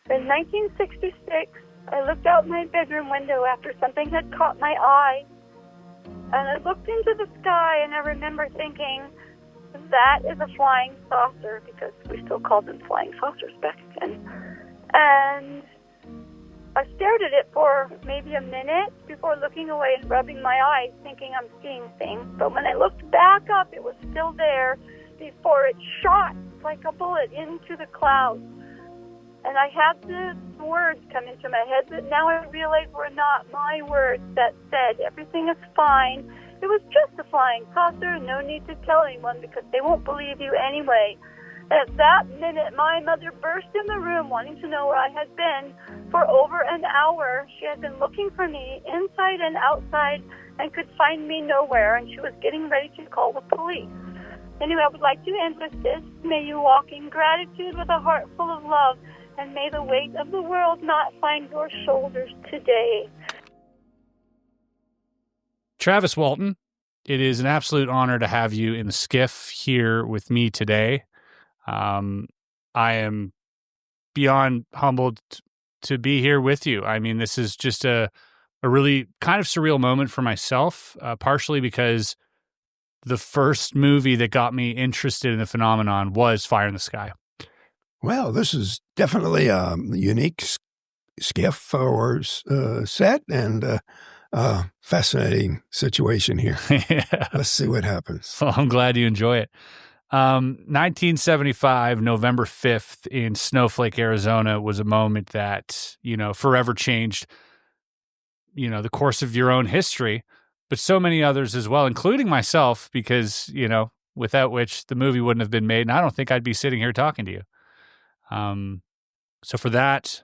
In 1966, I looked out my bedroom window after something had caught my eye, and I looked into the sky, and I remember thinking, that is a flying saucer, because we still called them flying saucers back then. And I stared at it for maybe a minute before looking away and rubbing my eyes, thinking I'm seeing things. But when I looked back up, it was still there before it shot like a bullet into the clouds. And I had the words come into my head that now I realize were not my words, that said, everything is fine. It was just a flying saucer, no need to tell anyone because they won't believe you anyway. At that minute, my mother burst in the room wanting to know where I had been for over an hour. She had been looking for me inside and outside and could find me nowhere, and she was getting ready to call the police. Anyway, I would like to end with this. May you walk in gratitude with a heart full of love, and may the weight of the world not find your shoulders today. Travis Walton, it is an absolute honor to have you in the skiff here with me today. I am beyond humbled to be here with you. I mean, this is just a really kind of surreal moment for myself, partially because the first movie that got me interested in the phenomenon was Fire in the Sky. Well, this is definitely a unique skiff or set and fascinating situation here. Yeah. Let's see what happens. Well, I'm glad you enjoy it. 1975, November 5th in Snowflake, Arizona was a moment that, forever changed, the course of your own history, but so many others as well, including myself, because, without which the movie wouldn't have been made. And I don't think I'd be sitting here talking to you. So for that,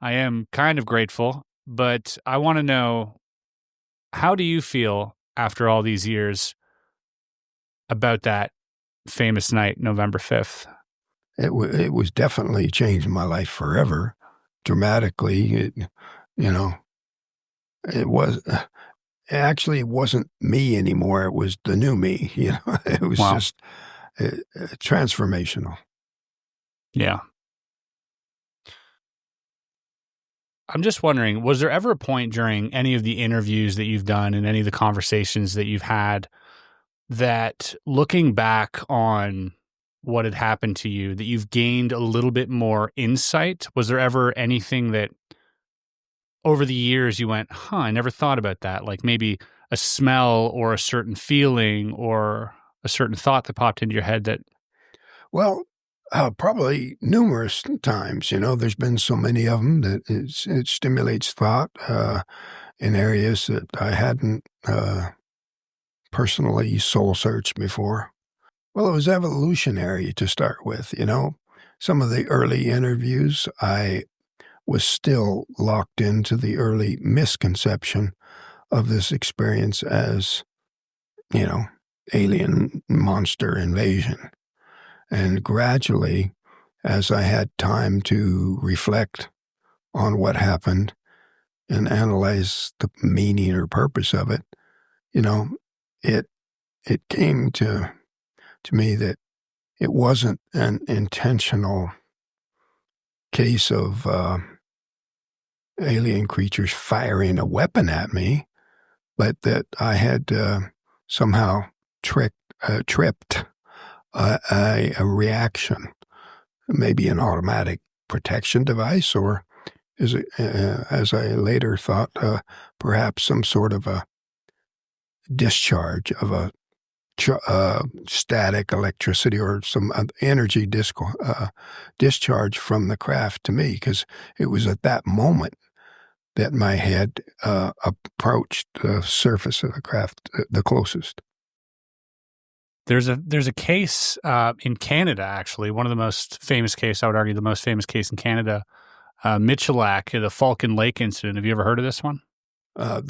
I am kind of grateful, but I want to know, how do you feel after all these years about that famous night, November 5th? It was definitely changing my life forever, dramatically. It wasn't me anymore. It was the new me. It was just transformational. Yeah. I'm just wondering, was there ever a point during any of the interviews that you've done and any of the conversations that you've had that, looking back on what had happened to you, that you've gained a little bit more insight? Was there ever anything that over the years you went, I never thought about that? Like maybe a smell or a certain feeling or a certain thought that popped into your head that... Well, probably numerous times. There's been so many of them that it stimulates thought in areas that I hadn't personally soul-searched before. Well, it was evolutionary to start with, Some of the early interviews, I was still locked into the early misconception of this experience as, alien monster invasion. And gradually, as I had time to reflect on what happened and analyze the meaning or purpose of it, it came to me that it wasn't an intentional case of alien creatures firing a weapon at me, but that I had somehow tripped a reaction, maybe an automatic protection device, or as I later thought, perhaps some sort of a discharge of a static electricity or some energy discharge from the craft to me, because it was at that moment that my head approached the surface of the craft the closest. There's a case in Canada, actually, one of the most famous case, I would argue the most famous case in Canada, Michelac, the Falcon Lake incident. Have you ever heard of this one? I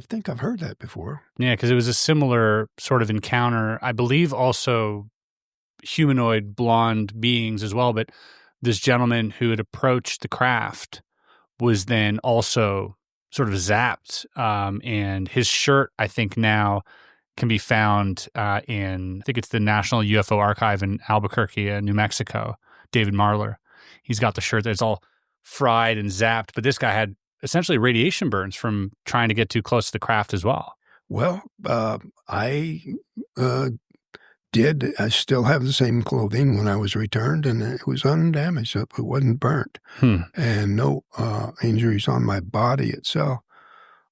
think I've heard that before. Yeah, because it was a similar sort of encounter. I believe also humanoid blonde beings as well, but this gentleman who had approached the craft was then also sort of zapped, and his shirt, I think now, can be found in, I think it's the National UFO Archive in Albuquerque, New Mexico. David Marler. He's got the shirt that's all fried and zapped, but this guy had essentially radiation burns from trying to get too close to the craft as well. Well, I I still have the same clothing when I was returned, and it was undamaged. It wasn't burnt, and no injuries on my body itself.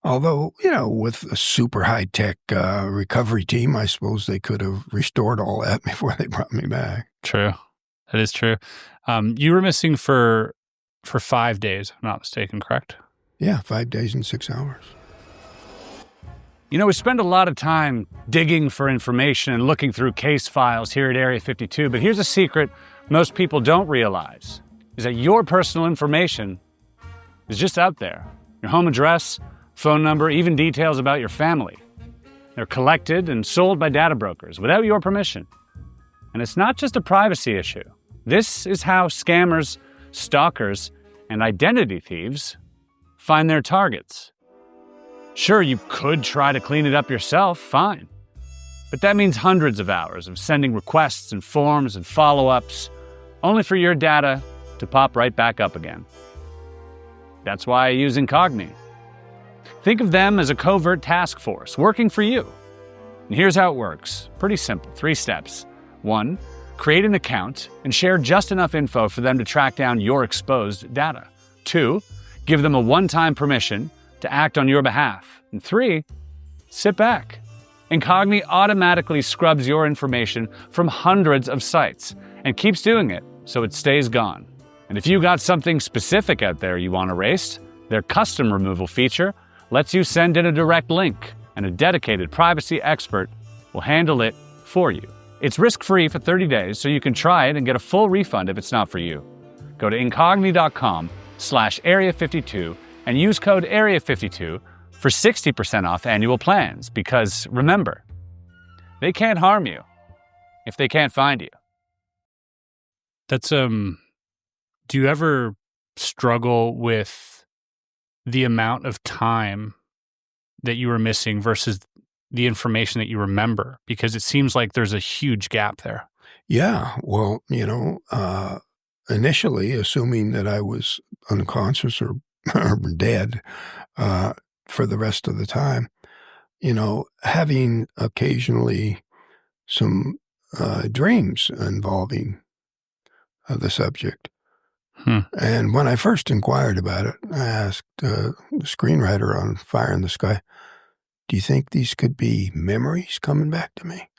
Although, with a super high-tech recovery team, I suppose they could have restored all that before they brought me back. True. That is true. You were missing for 5 days, if I'm not mistaken, correct? Yeah, 5 days and 6 hours. We spend a lot of time digging for information and looking through case files here at Area 52, but here's a secret most people don't realize, is that your personal information is just out there. Your home address, phone number, even details about your family. They're collected and sold by data brokers without your permission. And it's not just a privacy issue. This is how scammers, stalkers, and identity thieves find their targets. Sure, you could try to clean it up yourself, fine. But that means hundreds of hours of sending requests and forms and follow-ups, only for your data to pop right back up again. That's why I use Incogni. Think of them as a covert task force working for you. And here's how it works. Pretty simple, 3 steps. 1, create an account and share just enough info for them to track down your exposed data. 2, give them a one-time permission to act on your behalf. And 3, sit back. Incogni automatically scrubs your information from hundreds of sites and keeps doing it so it stays gone. And if you got something specific out there you want erased, their custom removal feature lets you send in a direct link, and a dedicated privacy expert will handle it for you. It's risk-free for 30 days, so you can try it and get a full refund if it's not for you. Go to incogni.com/area52 and use code area52 for 60% off annual plans, because remember, they can't harm you if they can't find you. That's, do you ever struggle with the amount of time that you were missing versus the information that you remember? Because it seems like there's a huge gap there. Yeah. Well, initially, assuming that I was unconscious or dead for the rest of the time, having occasionally some dreams involving the subject. And when I first inquired about it, I asked the screenwriter on Fire in the Sky, do you think these could be memories coming back to me?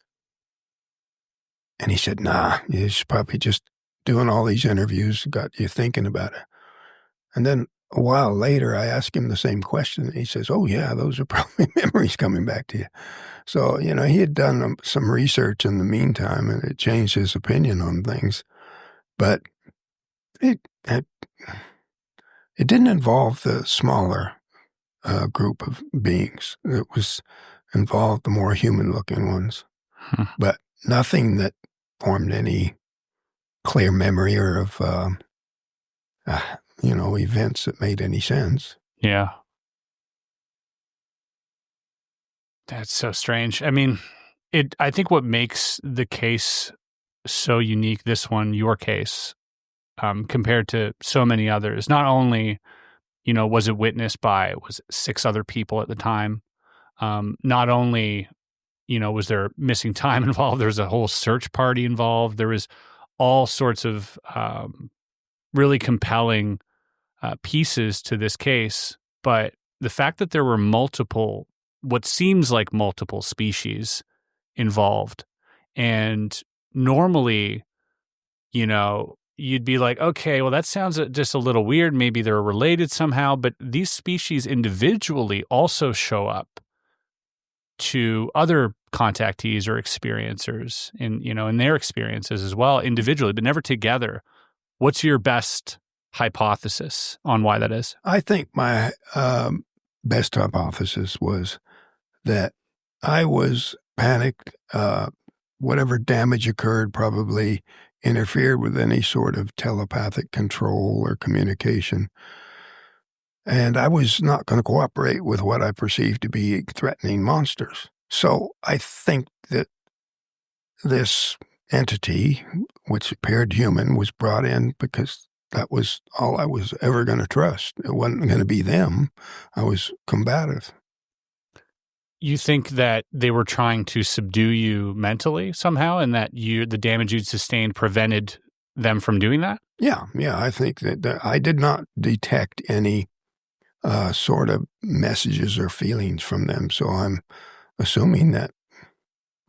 And he said, nah, he's probably just doing all these interviews, got you thinking about it. And then a while later, I asked him the same question. And he says, oh, yeah, those are probably memories coming back to you. So, he had done some research in the meantime, and it changed his opinion on things. But it didn't involve the smaller group of beings. It was involved the more human-looking ones. But nothing that formed any clear memory or of, events that made any sense. Yeah. That's so strange. I mean, I think what makes the case so unique, this one, your case, compared to so many others, not only, was it witnessed by, 6 other people at the time? Not only, was there missing time involved, there was a whole search party involved. There was all sorts of really compelling pieces to this case. But the fact that there were what seems like multiple species involved, and normally, you'd be like, okay, well, that sounds just a little weird. Maybe they're related somehow, but these species individually also show up to other contactees or experiencers in their experiences as well, individually, but never together. What's your best hypothesis on why that is? I think my best hypothesis was that I was panicked. Whatever damage occurred probably interfered with any sort of telepathic control or communication. And I was not going to cooperate with what I perceived to be threatening monsters. So I think that this entity, which appeared human, was brought in because that was all I was ever going to trust. It wasn't going to be them. I was combative. You think that they were trying to subdue you mentally somehow, and that the damage you'd sustained prevented them from doing that? Yeah. I think that I did not detect any sort of messages or feelings from them. So I'm assuming that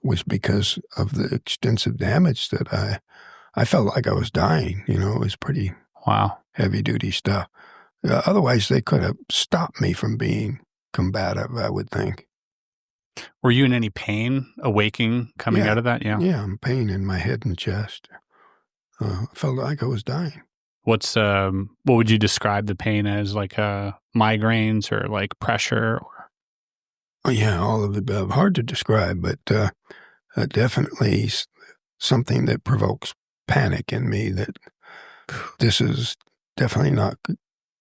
was because of the extensive damage that I felt like I was dying. It was pretty heavy duty stuff. Otherwise, they could have stopped me from being combative, I would think. Were you in any pain awaking coming out of that? Yeah, pain in my head and chest. I felt like I was dying. What would you describe the pain as? Like migraines or like pressure? Oh, yeah, all of the above. Hard to describe, but definitely something that provokes panic in me, that this is definitely not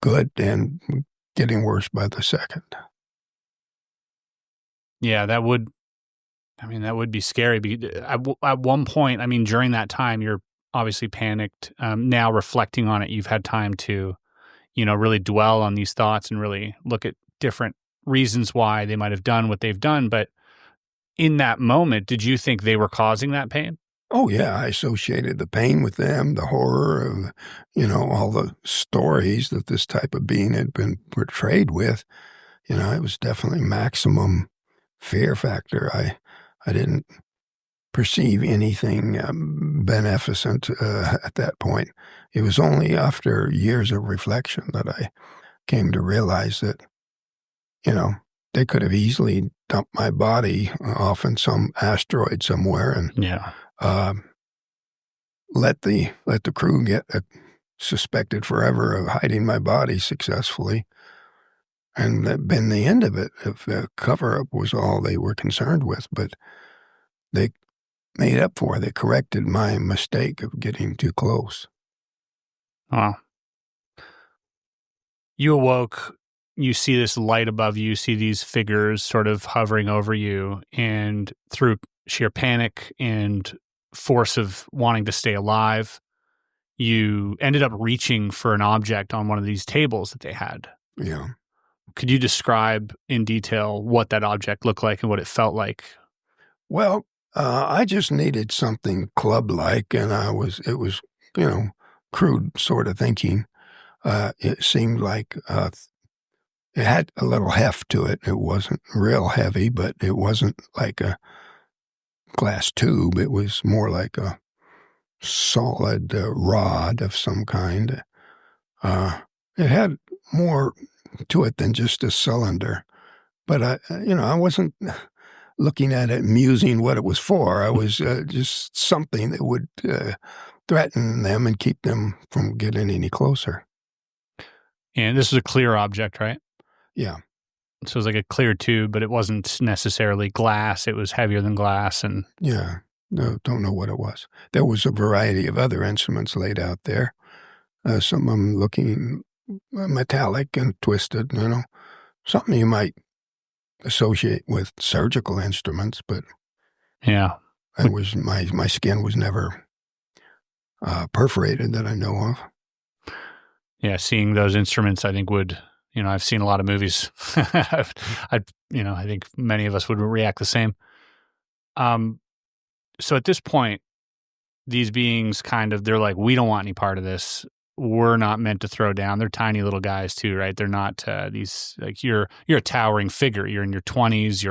good and getting worse by the second. Yeah, that would be scary. At one point, during that time, you're obviously panicked. Now reflecting on it, you've had time to, really dwell on these thoughts and really look at different reasons why they might have done what they've done. But in that moment, did you think they were causing that pain? Oh, yeah. I associated the pain with them, the horror of, all the stories that this type of being had been portrayed with. It was definitely maximum fear factor. I didn't perceive anything beneficent at that point. It was only after years of reflection that I came to realize that, they could have easily dumped my body off in some asteroid somewhere and let the crew get suspected forever of hiding my body successfully. And that'd been the end of it if the cover-up was all they were concerned with. But they made up for it. They corrected my mistake of getting too close. Wow. You awoke, you see this light above you, see these figures sort of hovering over you, and through sheer panic and force of wanting to stay alive, you ended up reaching for an object on one of these tables that they had. Yeah. Could you describe in detail what that object looked like and what it felt like? Well, I just needed something club-like, and it was, crude sort of thinking. It seemed like it had a little heft to it. It wasn't real heavy, but it wasn't like a glass tube. It was more like a solid rod of some kind. It had more to it than just a cylinder. But I wasn't looking at it musing what it was for. I was just something that would threaten them and keep them from getting any closer. And this was a clear object, right? Yeah. So it was like a clear tube, but it wasn't necessarily glass. It was heavier than glass. And yeah, no, don't know what it was. There was a variety of other instruments laid out there. Some of them looking metallic and twisted, something you might associate with surgical instruments, but yeah, it was my skin was never perforated that I know of. Yeah, seeing those instruments, I think would, I've seen a lot of movies. I think many of us would react the same. So at this point, these beings they're like, we don't want any part of this. We're not meant to throw down. They're tiny little guys too, right? They're not these, like, you're a towering figure. You're in your 20s.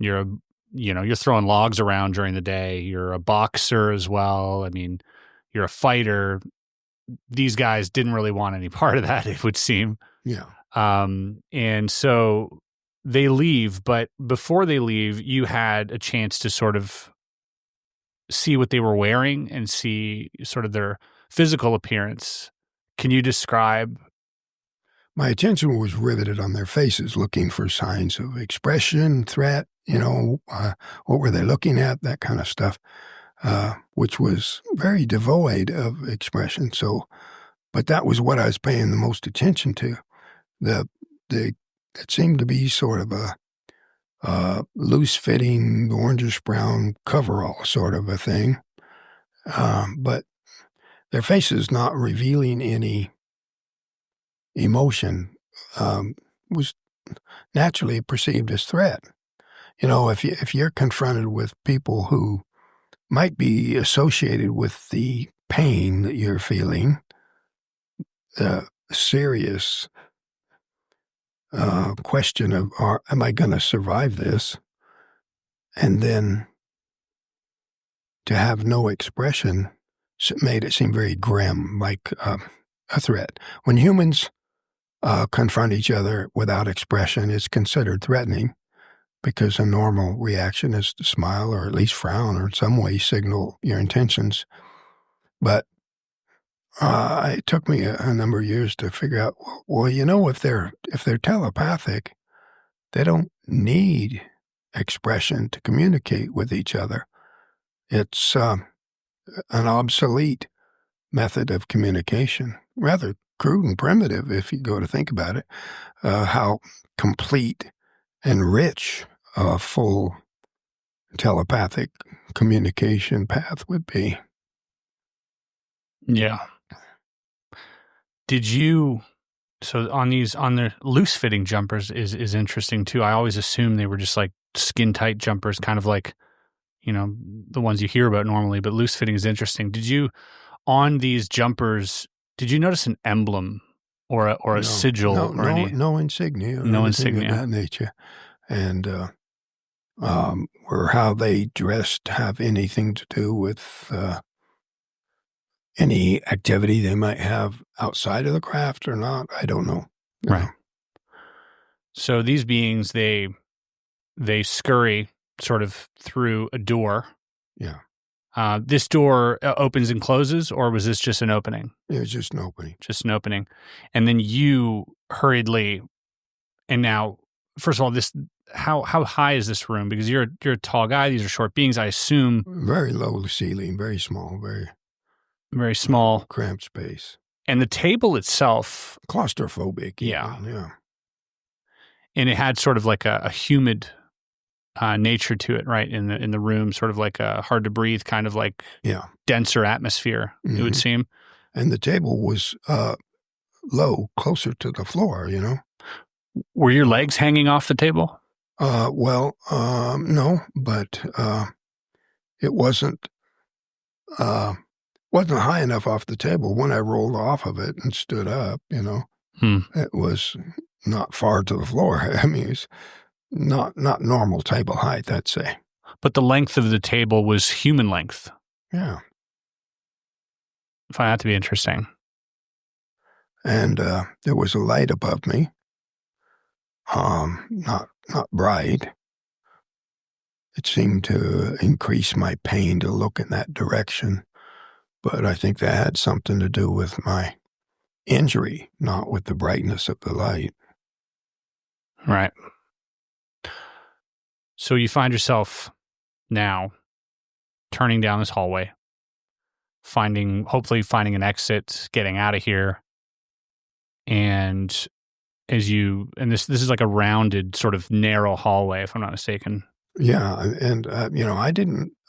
You're throwing logs around during the day. You're a boxer as well. You're a fighter. These guys didn't really want any part of that, it would seem. Yeah. And so they leave, but before they leave, you had a chance to sort of see what they were wearing and see sort of their physical appearance. Can you describe? My attention was riveted on their faces, looking for signs of expression, threat, what were they looking at, that kind of stuff, which was very devoid of expression. So, but that was what I was paying the most attention to. It seemed to be sort of a loose-fitting, orangish-brown coverall sort of a thing. But their faces not revealing any emotion was naturally perceived as threat. You know, if you're confronted with people who might be associated with the pain that you're feeling, the serious question of, am I going to survive this? And then to have no expression made it seem very grim, like a threat. When humans confront each other without expression, it's considered threatening, because a normal reaction is to smile or at least frown or in some way signal your intentions. But it took me a number of years to figure out, well, you know, if they're telepathic, they don't need expression to communicate with each other. It's an obsolete method of communication, rather crude and primitive if you go to think about it, how complete and rich a full telepathic communication path would be. Yeah. Did you, so on the loose fitting jumpers is interesting too. I always assumed they were just like skin tight jumpers, kind of like, you know, the ones you hear about normally, but loose fitting is interesting. Did you, on these jumpers, did you notice an emblem or a sigil or any? No insignia or no anything insignia of that nature. And or how they dressed have anything to do with any activity they might have outside of the craft or not, I don't know. Right. So these beings, they scurry sort of through a door. Yeah. This door opens and closes, or was this just an opening? It was just an opening. Just an opening. And then you hurriedly, and now, first of all, this, how high is this room? Because you're a tall guy. These are short beings, I assume. Very low ceiling, very small, very small. Cramped space. And the table itself. Claustrophobic. Yeah. Yeah. And it had sort of like a humid nature to it, right? In the room, sort of like a hard to breathe, kind of like denser atmosphere, it would seem. And the table was low, closer to the floor, you know. Were your legs hanging off the table? No, but it wasn't high enough off the table. When I rolled off of it and stood up, you know, it was not far to the floor. I mean, it's not normal table height, I'd say. But the length of the table was human length. Yeah. I find that to be interesting. And there was a light above me. Not bright. It seemed to increase my pain to look in that direction, but I think that had something to do with my injury, not with the brightness of the light. Right. So you find yourself now turning down this hallway, hopefully finding an exit, getting out of here, and this is like a rounded sort of narrow hallway, if I'm not mistaken. Yeah. And, you know,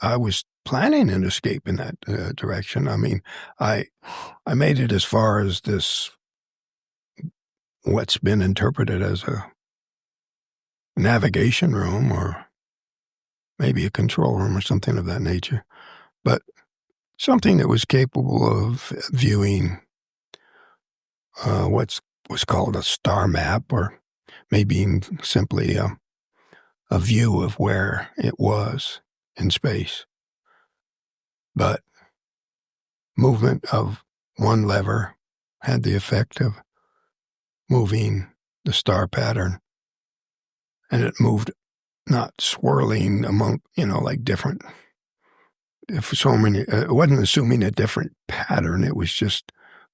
I was planning an escape in that direction. I mean, I made it as far as this, what's been interpreted as a navigation room or maybe a control room or something of that nature, but something that was capable of viewing what's called a star map, or maybe simply a view of where it was in space. But movement of one lever had the effect of moving the star pattern, and it moved not swirling among, you know, like different, if so many, it wasn't assuming a different pattern, it was just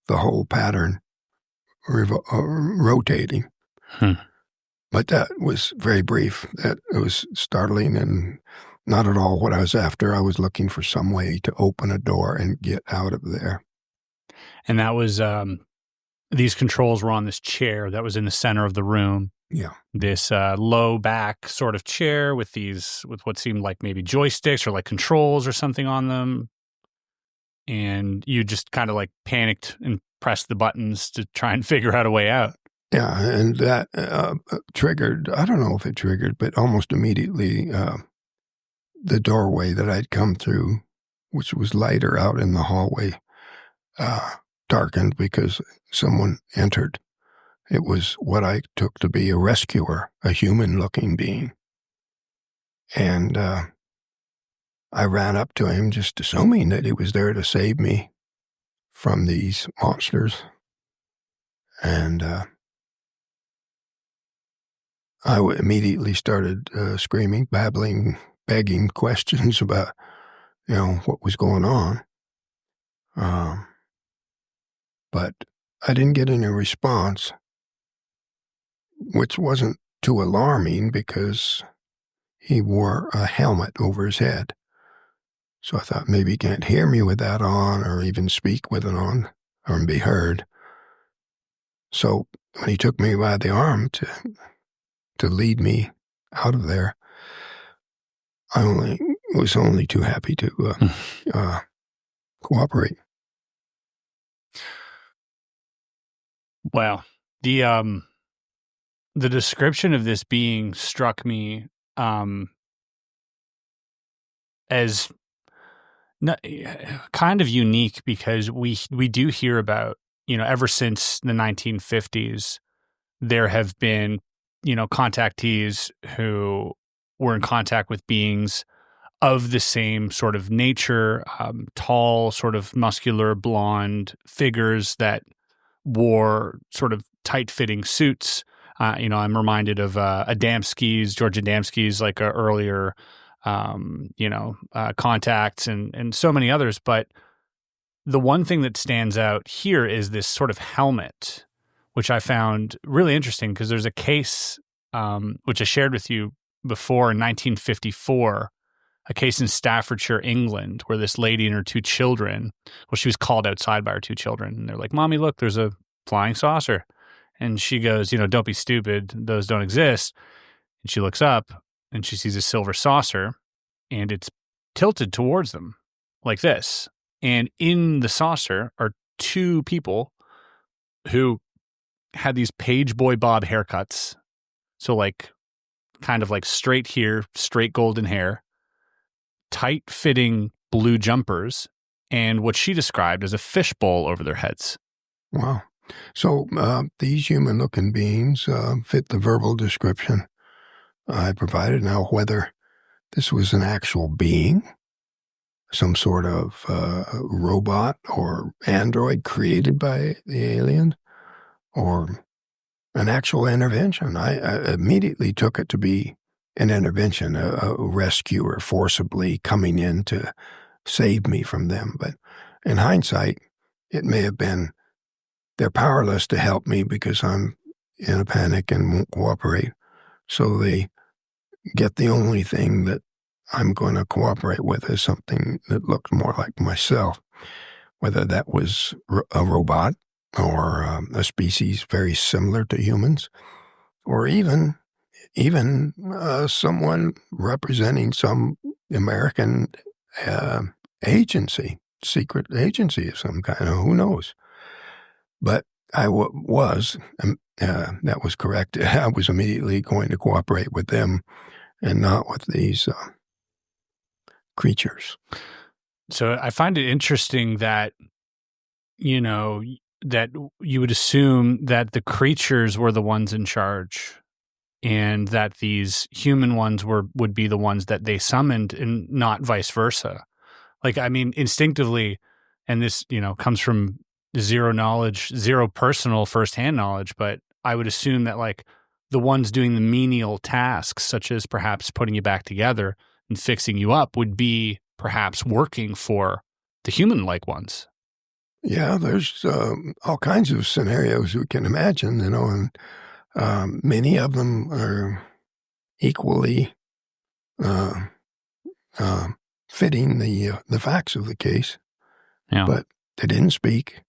the whole pattern rotating. But that was very brief. That it was startling and not at all what I was after. I was looking for some way to open a door and get out of there. And that was, these controls were on this chair that was in the center of the room. Yeah. This low back sort of chair with what seemed like maybe joysticks or like controls or something on them. and you just kind of like panicked and pressed the buttons to try and figure out a way out. Yeah, and that triggered, I don't know if it triggered, but almost immediately the doorway that I'd come through, which was lighter out in the hallway, darkened because someone entered. It was what I took to be a rescuer, a human-looking being. And I ran up to him just assuming that he was there to save me from these monsters. And I immediately started screaming, babbling, begging questions about, what was going on. But I didn't get any response, which wasn't too alarming because he wore a helmet over his head. So I thought maybe he can't hear me with that on or even speak with it on or be heard. So when he took me by the arm to lead me out of there, I was only too happy to cooperate. Wow. The description of this being struck me as kind of unique because we do hear about, ever since the 1950s, there have been, contactees who were in contact with beings of the same sort of nature, tall, sort of muscular, blonde figures that wore sort of tight-fitting suits. I'm reminded of George Adamski's, like earlier, contacts and so many others. But the one thing that stands out here is this sort of helmet, which I found really interesting because there's a case which I shared with you before in 1954, a case in Staffordshire, England, where this lady and her two children, she was called outside by her two children, and they're like, "Mommy, look, there's a flying saucer." And she goes, "Don't be stupid. Those don't exist." And she looks up and she sees a silver saucer and it's tilted towards them like this. And in the saucer are two people who had these page boy bob haircuts. So like kind of like straight here, straight golden hair, tight fitting blue jumpers, and what she described as a fishbowl over their heads. Wow. So these human-looking beings fit the verbal description I provided. Now, whether this was an actual being, some sort of robot or android created by the alien, or an actual intervention, I immediately took it to be an intervention, a rescuer forcibly coming in to save me from them. But in hindsight, it may have been they're powerless to help me because I'm in a panic and won't cooperate. So they get the only thing that I'm going to cooperate with is something that looked more like myself, whether that was a robot or a species very similar to humans, or even someone representing some American agency, secret agency of some kind. Who knows? But I was, that was correct. I was immediately going to cooperate with them and not with these creatures. So I find it interesting that, that you would assume that the creatures were the ones in charge and that these human ones would be the ones that they summoned and not vice versa. Like, I mean, instinctively, and this, comes from zero knowledge, zero personal firsthand knowledge, but I would assume that like the ones doing the menial tasks, such as perhaps putting you back together and fixing you up, would be perhaps working for the human-like ones. Yeah, there's all kinds of scenarios we can imagine, and many of them are equally fitting the facts of the case. Yeah. But they didn't speak.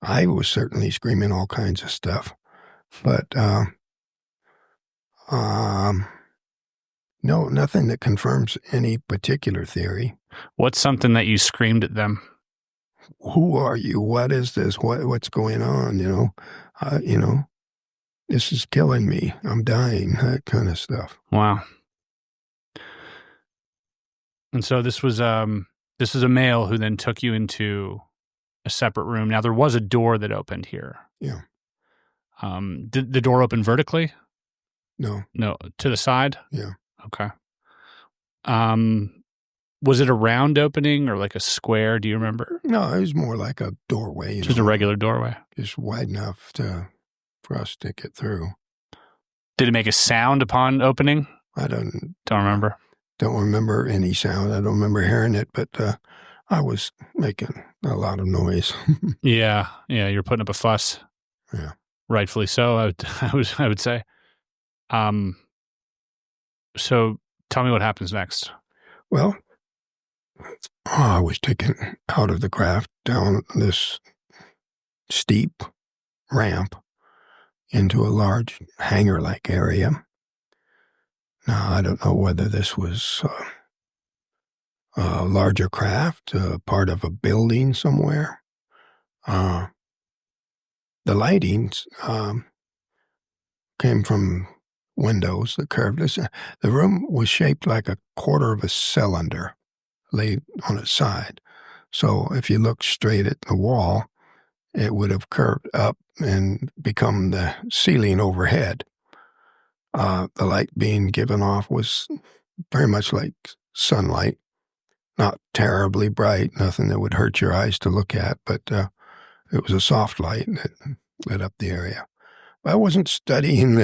I was certainly screaming all kinds of stuff, but no, nothing that confirms any particular theory. What's something that you screamed at them? who are you? What is this? What's going on? You know, this is killing me. I'm dying. That kind of stuff. Wow. And so this is a male who then took you into a separate room. Now there was a door that opened here. Yeah. Did the door open vertically? No. No, to the side? Yeah. Okay. Was it a round opening or like a square? Do you remember? No, it was more like a doorway. Just a regular doorway. Just wide enough for us to get through. Did it make a sound upon opening? I don't remember. Don't remember any sound. I don't remember hearing it, but I was making a lot of noise. Yeah, you're putting up a fuss. Yeah, rightfully so. I would say. So tell me what happens next. Well, I was taken out of the craft down this steep ramp into a large hangar-like area. Now, I don't know whether this was a larger craft, part of a building somewhere. The lighting came from windows that curved. The room was shaped like a quarter of a cylinder laid on its side. So if you looked straight at the wall, it would have curved up and become the ceiling overhead. The light being given off was very much like sunlight, not terribly bright, nothing that would hurt your eyes to look at, but it was a soft light that lit up the area. I wasn't studying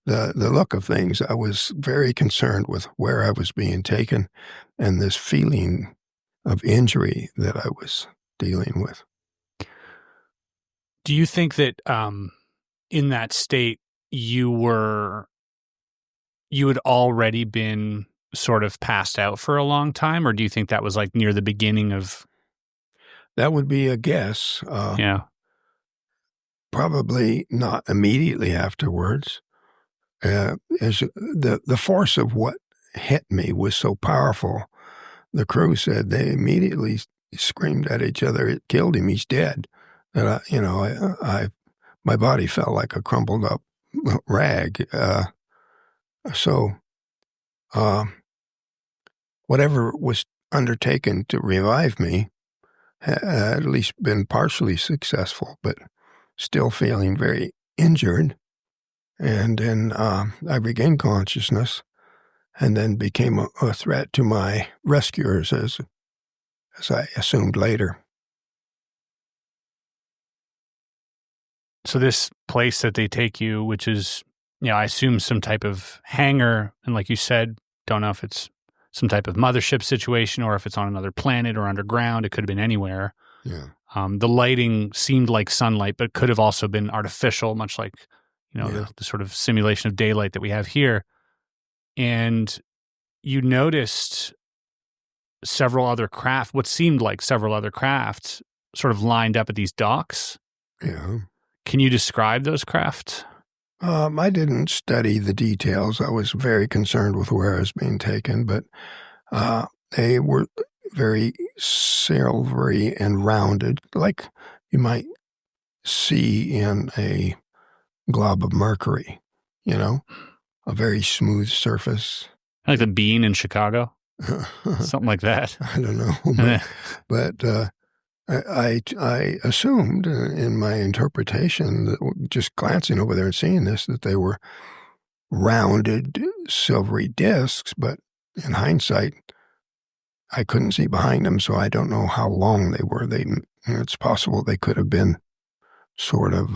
the look of things. I was very concerned with where I was being taken and this feeling of injury that I was dealing with. Do you think that in that state you had already been sort of passed out for a long time, or do you think that was like near the beginning of? That would be a guess. Yeah. Probably not immediately afterwards. As the force of what hit me was so powerful, the crew said they immediately screamed at each other, "It killed him. He's dead." That my body felt like a crumpled up rag. So whatever was undertaken to revive me had at least been partially successful, but still feeling very injured. And then I regained consciousness and then became a threat to my rescuers, as I assumed later. So this place that they take you, which is, I assume some type of hangar, and like you said, don't know if it's some type of mothership situation or if it's on another planet or underground. It could have been anywhere. Yeah. The lighting seemed like sunlight, but could have also been artificial, much like, the sort of simulation of daylight that we have here. And you noticed what seemed like several other crafts sort of lined up at these docks. Yeah. Can you describe those craft? I didn't study the details. I was very concerned with where I was being taken, but they were very silvery and rounded, like you might see in a glob of mercury, a very smooth surface. Like the bean in Chicago? Something like that. I don't know. But I assumed in my interpretation, that just glancing over there and seeing this, that they were rounded, silvery discs, but in hindsight, I couldn't see behind them, so I don't know how long they were. It's possible they could have been sort of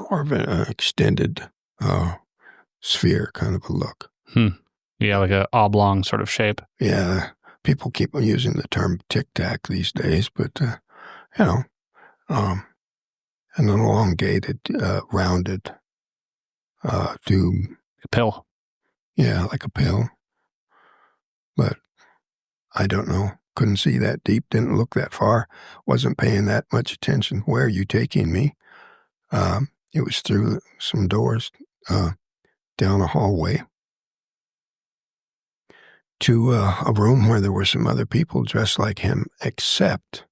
more of an extended sphere kind of a look. Yeah, like an oblong sort of shape. Yeah. People keep using the term tic-tac these days, but, an elongated, rounded tube. A pill. Yeah, like a pill. But I don't know. Couldn't see that deep, didn't look that far, wasn't paying that much attention. Where are you taking me? It was through some doors down a hallway. to a room where there were some other people dressed like him, except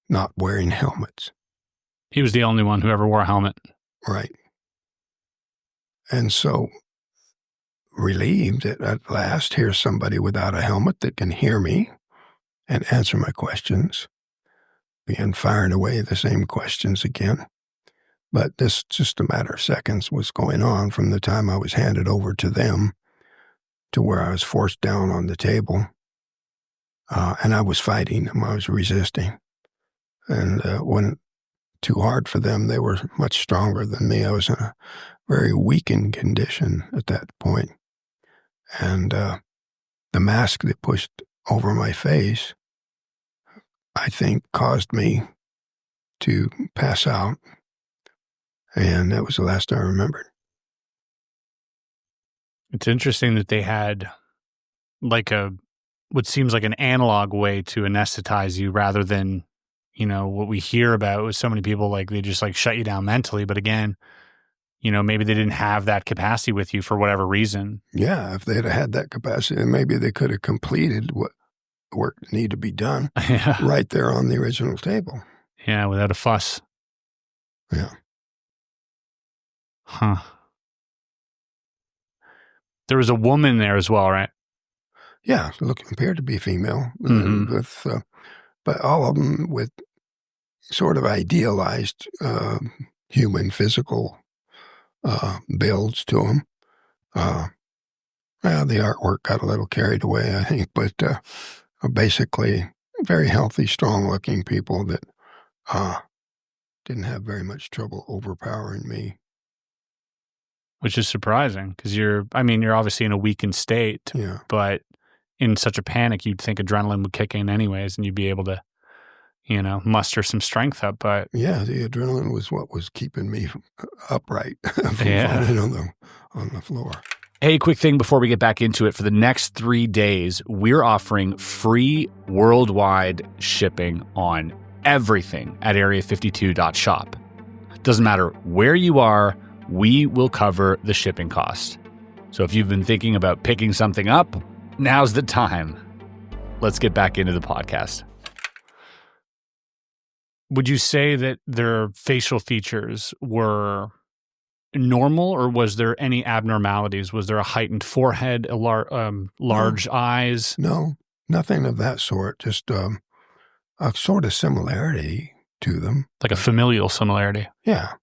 not wearing helmets. He was the only one who ever wore a helmet. Right. And so, relieved that at last here's somebody without a helmet that can hear me and answer my questions, began firing away the same questions again. But this, just a matter of seconds, was going on from the time I was handed over to them to where I was forced down on the table. And I was fighting them. I was resisting. And when too hard for them, they were much stronger than me. I was in a very weakened condition at that point. And the mask they pushed over my face, I think, caused me to pass out. And that was the last I remembered. It's interesting that they had like what seems like an analog way to anesthetize you rather than, what we hear about with so many people, like they just like shut you down mentally. But again, maybe they didn't have that capacity with you for whatever reason. Yeah, if they'd have had that capacity, maybe they could have completed what work needed to be done right there on the original table. Yeah, without a fuss. Yeah. Huh. There was a woman there as well, right? Yeah, appeared to be female, Mm-hmm. but all of them with sort of idealized human physical builds to them. The artwork got a little carried away, I think, but basically very healthy, strong-looking people that didn't have very much trouble overpowering me. Which is surprising because you're obviously in a weakened state, but in such a panic, you'd think adrenaline would kick in anyways and you'd be able to, muster some strength up. But yeah, the adrenaline was what was keeping me upright from falling on the floor. Hey, quick thing before we get back into it. For the next 3 days, we're offering free worldwide shipping on everything at area52.shop. Doesn't matter where you are, we will cover the shipping cost. So if you've been thinking about picking something up, now's the time. Let's get back into the podcast. Would you say that their facial features were normal, or was there any abnormalities? Was there a heightened forehead, large eyes? No, nothing of that sort. Just a sort of similarity to them. Like a familial similarity? Yeah.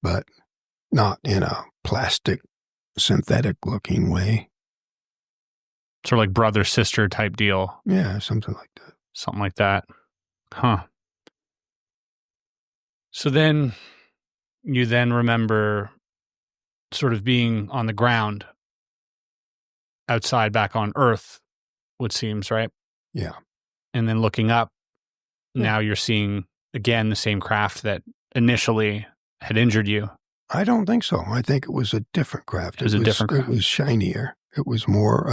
But not in a plastic, synthetic-looking way. Sort of like brother-sister type deal? Yeah, something like that. Something like that. Huh. So then, you then remember sort of being on the ground outside back on Earth, what seems, right? Yeah. And then looking up, now you're seeing, again, the same craft that initially had injured you. I don't think so. I think it was a different craft. It was a different craft. It was shinier. It was more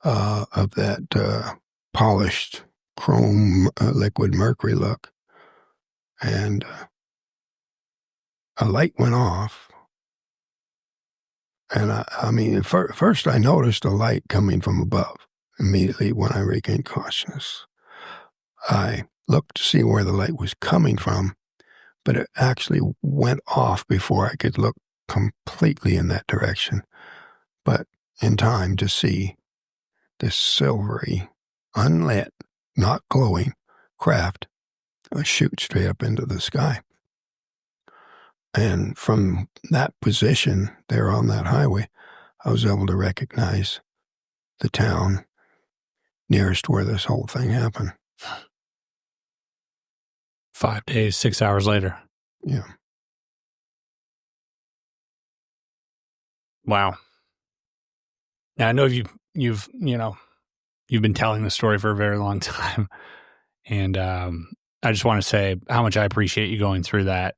of that polished chrome liquid mercury look. And a light went off. And first I noticed a light coming from above immediately when I regained consciousness. I looked to see where the light was coming from, but it actually went off before I could look completely in that direction. But in time to see this silvery, unlit, not glowing craft shoot straight up into the sky. And from that position there on that highway, I was able to recognize the town nearest where this whole thing happened. 5 days, 6 hours later. Yeah. Wow. Now I know you've been telling the story for a very long time, and I just want to say how much I appreciate you going through that.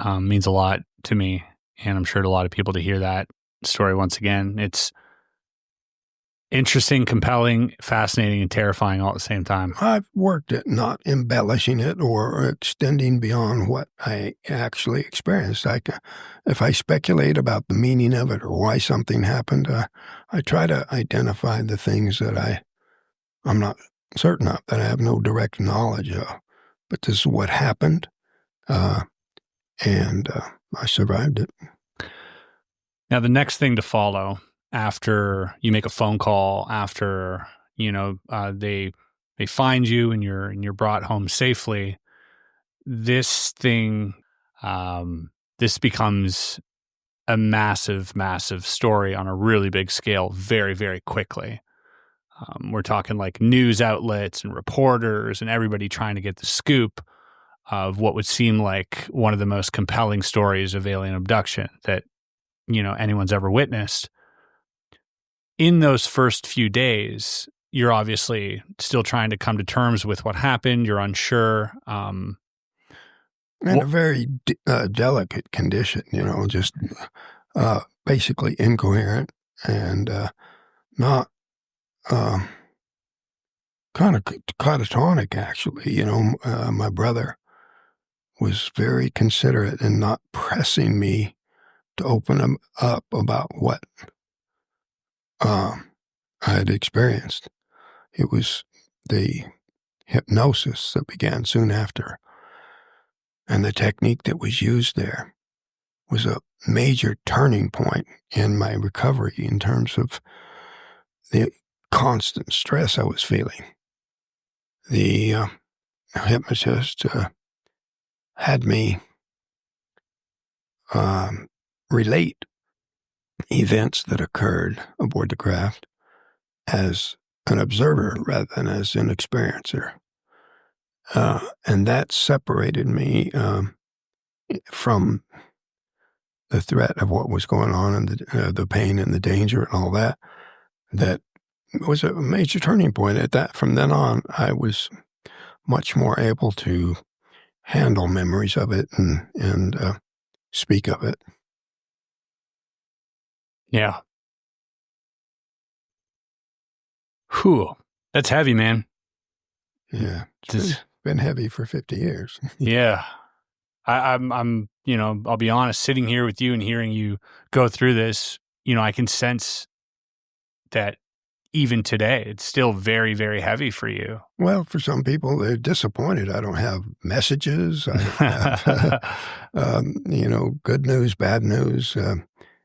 Means a lot to me, and I'm sure to a lot of people to hear that story once again. It's Interesting, compelling, fascinating, and terrifying all at the same time. I've worked at not embellishing it or extending beyond what I actually experienced. If I speculate about the meaning of it or why something happened, I try to identify the things that I'm not certain of, that I have no direct knowledge of. But this is what happened, and I survived it. Now, the next thing to follow after you make a phone call, after they find you and you're brought home safely, this becomes a massive story on a really big scale very, very quickly. We're talking like news outlets and reporters and everybody trying to get the scoop of what would seem like one of the most compelling stories of alien abduction that anyone's ever witnessed. In those first few days, you're obviously still trying to come to terms with what happened. You're unsure. In a very delicate condition, just basically incoherent and not kind of catatonic, actually. My brother was very considerate in not pressing me to open him up about what I had experienced. It was the hypnosis that began soon after, and the technique that was used there was a major turning point in my recovery in terms of the constant stress I was feeling. The hypnotist had me relate events that occurred aboard the craft as an observer rather than as an experiencer. And that separated me from the threat of what was going on and the pain and the danger and all that. That was a major turning point. From then on, I was much more able to handle memories of it and speak of it. Yeah. Whew. That's heavy, man. Yeah. It's been heavy for 50 years. Yeah. I'm I'll be honest, sitting here with you and hearing you go through this, I can sense that even today, it's still very, very heavy for you. Well, for some people, they're disappointed. I don't have messages. I don't have, good news, bad news.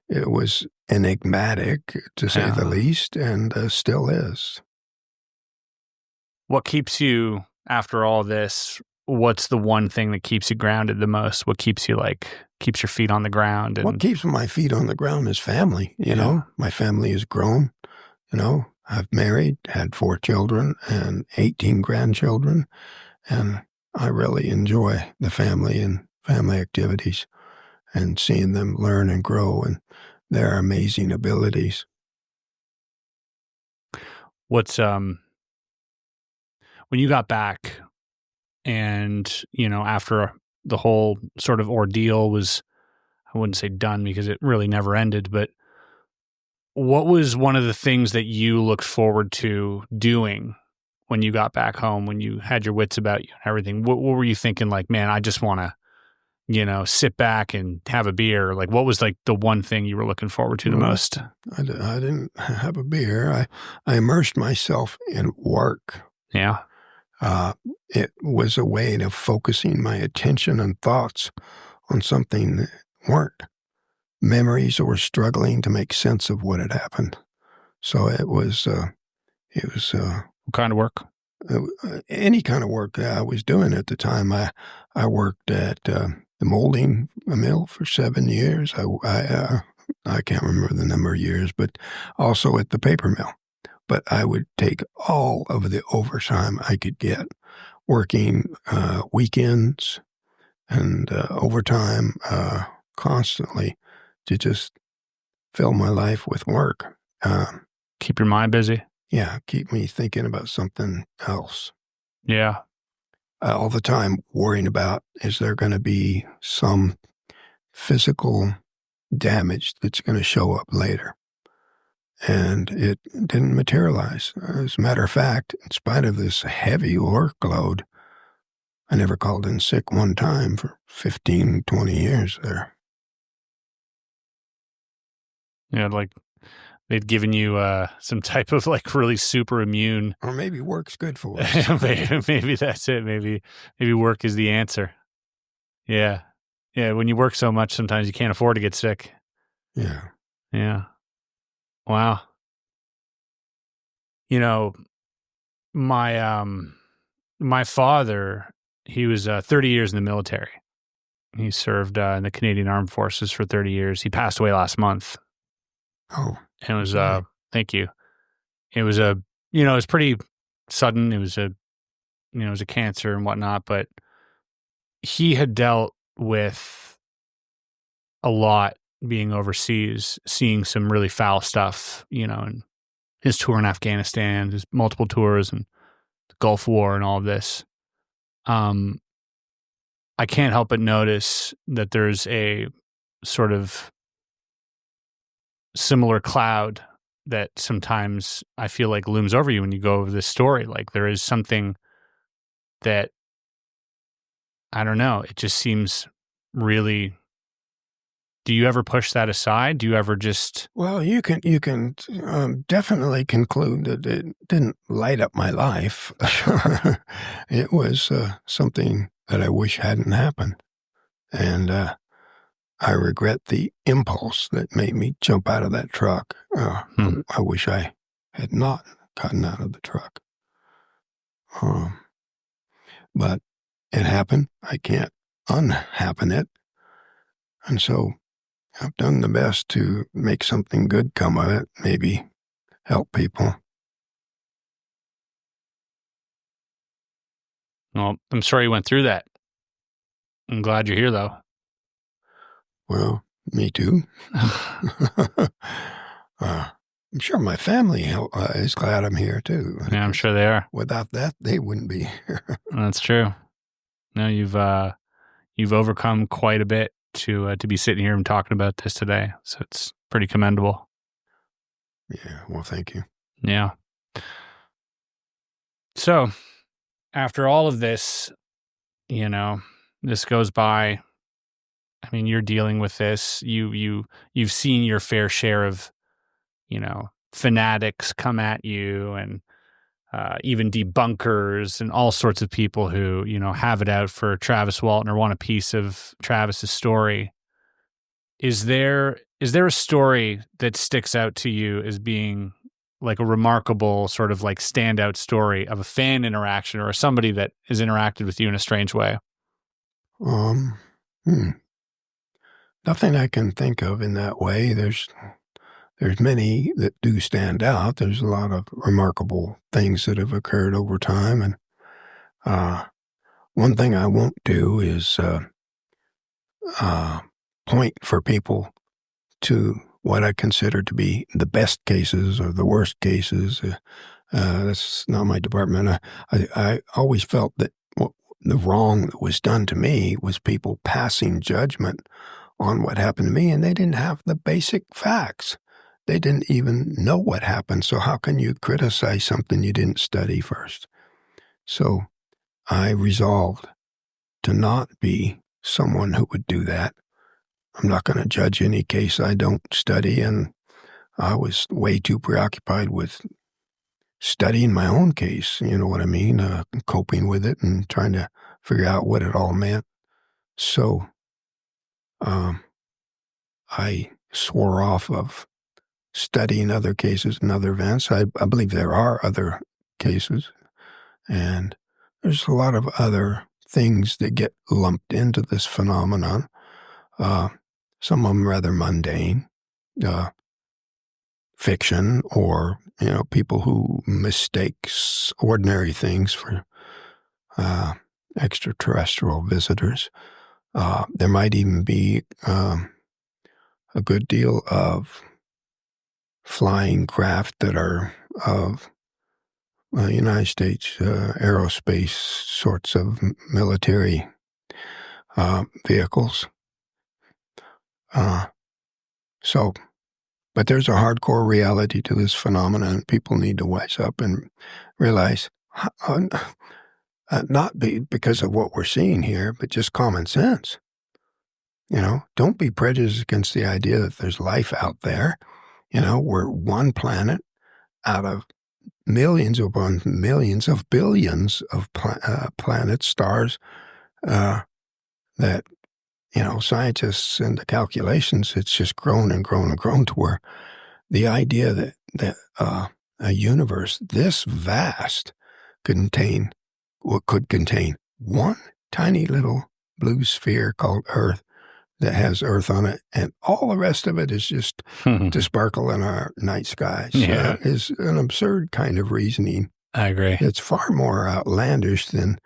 It was enigmatic, to say the least, and still is. What keeps you, after all this, what's the one thing that keeps you grounded the most? What keeps you keeps your feet on the ground? And what keeps my feet on the ground is family, My family has grown, I've married, had 4 children and 18 grandchildren, and I really enjoy the family and family activities and seeing them learn and grow and their amazing abilities. What's, when you got back and, after the whole sort of ordeal was, I wouldn't say done because it really never ended, but what was one of the things that you looked forward to doing when you got back home, when you had your wits about you and everything? What were you thinking, like, man, I just want to, sit back and have a beer? Like, what was the one thing you were looking forward to the most? I didn't have a beer. I immersed myself in work. Yeah. It was a way of focusing my attention and thoughts on something that weren't memories or struggling to make sense of what had happened. So it was what kind of work? Any kind of work that I was doing at the time. I worked at the molding mill for 7 years. I can't remember the number of years, but also at the paper mill. But I would take all of the overtime I could get, working weekends and overtime constantly to just fill my life with work. Keep your mind busy? Yeah, keep me thinking about something else. Yeah. All the time worrying about, is there going to be some physical damage that's going to show up later? and it didn't materialize. As a matter of fact, in spite of this heavy workload, I never called in sick one time for 15, 20 years there. Yeah, like they'd given you some type of like really super immune. Or maybe work's good for us. Maybe that's it. Maybe work is the answer. Yeah. Yeah, when you work so much, sometimes you can't afford to get sick. Yeah. Yeah. Wow. You know, my father, he was 30 years in the military. He served in the Canadian Armed Forces for 30 years. He passed away last month. Oh. And it was sorry. thank you. It was it was pretty sudden. It was it was a cancer and whatnot, but he had dealt with a lot being overseas, seeing some really foul stuff, and his tour in Afghanistan, his multiple tours and the Gulf War and all of this. I can't help but notice that there's a sort of similar cloud that sometimes I feel like looms over you when you go over this story. Like there is something that, I don't know, it just seems really. Do you ever push that aside? Do you ever just? Well, you can definitely conclude that it didn't light up my life. It was something that I wish hadn't happened. And I regret the impulse that made me jump out of that truck. I wish I had not gotten out of the truck. But it happened. I can't unhappen it. And so I've done the best to make something good come of it, maybe help people. Well, I'm sorry you went through that. I'm glad you're here, though. Well, me too. I'm sure my family is glad I'm here, too. Yeah, I'm sure they are. Without that, they wouldn't be here. That's true. No, you've overcome quite a bit to be sitting here and talking about this today. So it's pretty commendable. Yeah, well, thank you. Yeah. So after all of this, this goes by. I mean, you're dealing with this. You've seen your fair share of, fanatics come at you, and even debunkers and all sorts of people who, have it out for Travis Walton or want a piece of Travis's story. Is there a story that sticks out to you as being like a remarkable sort of like standout story of a fan interaction or somebody that has interacted with you in a strange way? Nothing I can think of in that way. There's many that do stand out. There's a lot of remarkable things that have occurred over time. And one thing I won't do is point for people to what I consider to be the best cases or the worst cases. That's not my department. I always felt that the wrong that was done to me was people passing judgment on what happened to me, and they didn't have the basic facts. They didn't even know what happened, so how can you criticize something you didn't study first? So I resolved to not be someone who would do that. I'm not going to judge any case I don't study, and I was way too preoccupied with studying my own case, you know what I mean, coping with it and trying to figure out what it all meant. So I swore off of studying other cases and other events. I believe there are other cases, and there's a lot of other things that get lumped into this phenomenon. Some of them rather mundane, fiction, or people who mistake ordinary things for extraterrestrial visitors. There might even be a good deal of flying craft that are of United States aerospace sorts of military vehicles. So But there's a hardcore reality to this phenomenon. People need to wise up and realize, not because of what we're seeing here, but just common sense. Don't be prejudiced against the idea that there's life out there. We're one planet out of millions upon millions of billions of planets, stars, that, scientists and the calculations, it's just grown and grown and grown to where the idea that a universe this vast could contain one tiny little blue sphere called Earth that has Earth on it, and all the rest of it is just to sparkle in our night skies. Is an absurd kind of reasoning. I agree. It's far more outlandish than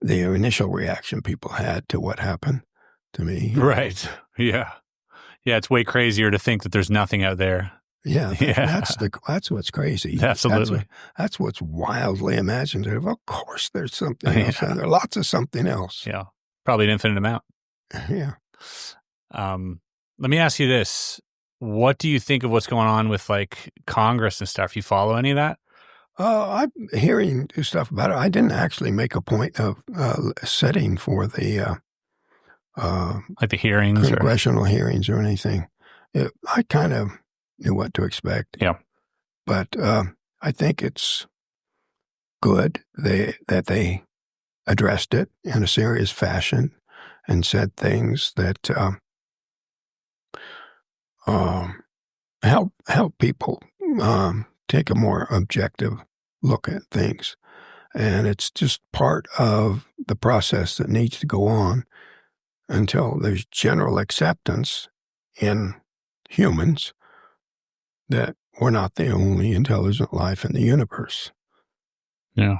the initial reaction people had to what happened to me. Right. Yeah. Yeah, it's way crazier to think that there's nothing out there. Yeah, that's what's crazy. Absolutely. That's what's wildly imaginative. Of course there's something else. There are lots of something else. Yeah. Probably an infinite amount. Yeah. Let me ask you this. What do you think of what's going on with like Congress and stuff? You follow any of that? I'm hearing stuff about it. I didn't actually make a point of setting for the like the hearings, congressional hearings or anything. I kind of knew what to expect. Yeah. But I think it's good that they addressed it in a serious fashion and said things that help people take a more objective look at things. And it's just part of the process that needs to go on until there's general acceptance in humans that we're not the only intelligent life in the universe. Yeah.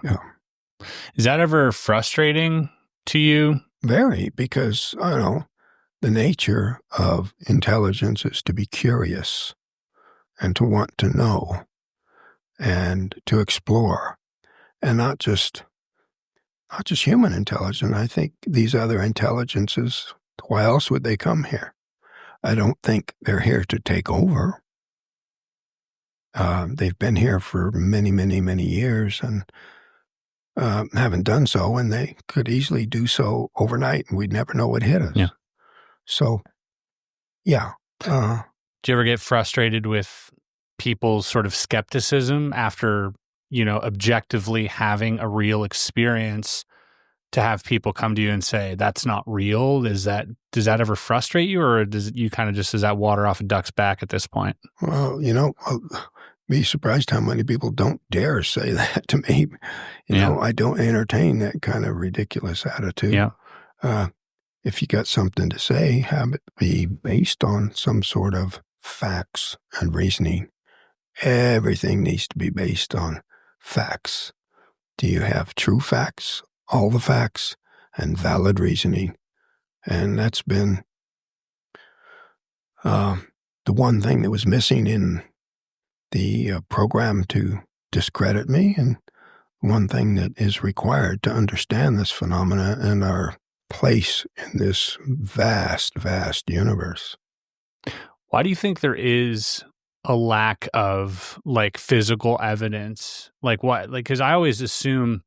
Is that ever frustrating to you? Very, because, the nature of intelligence is to be curious and to want to know and to explore, and not just human intelligence. I think these other intelligences, why else would they come here? I don't think they're here to take over. They've been here for many, many, many years and haven't done so, and they could easily do so overnight, and we'd never know what hit us. Yeah. So, yeah. Do you ever get frustrated with people's sort of skepticism after, objectively having a real experience, to have people come to you and say, that's not real? Does that ever frustrate you, or does you kind of just, is that water off a duck's back at this point? Well, I'll be surprised how many people don't dare say that to me. I don't entertain that kind of ridiculous attitude. Yeah. If you got something to say, have it be based on some sort of facts and reasoning. Everything needs to be based on facts. Do you have true facts, all the facts, and valid reasoning? And that's been the one thing that was missing in the program to discredit me, and one thing that is required to understand this phenomena and our place in this vast, vast universe. Why do you think there is a lack of like physical evidence? Like what? Like, because I always assume,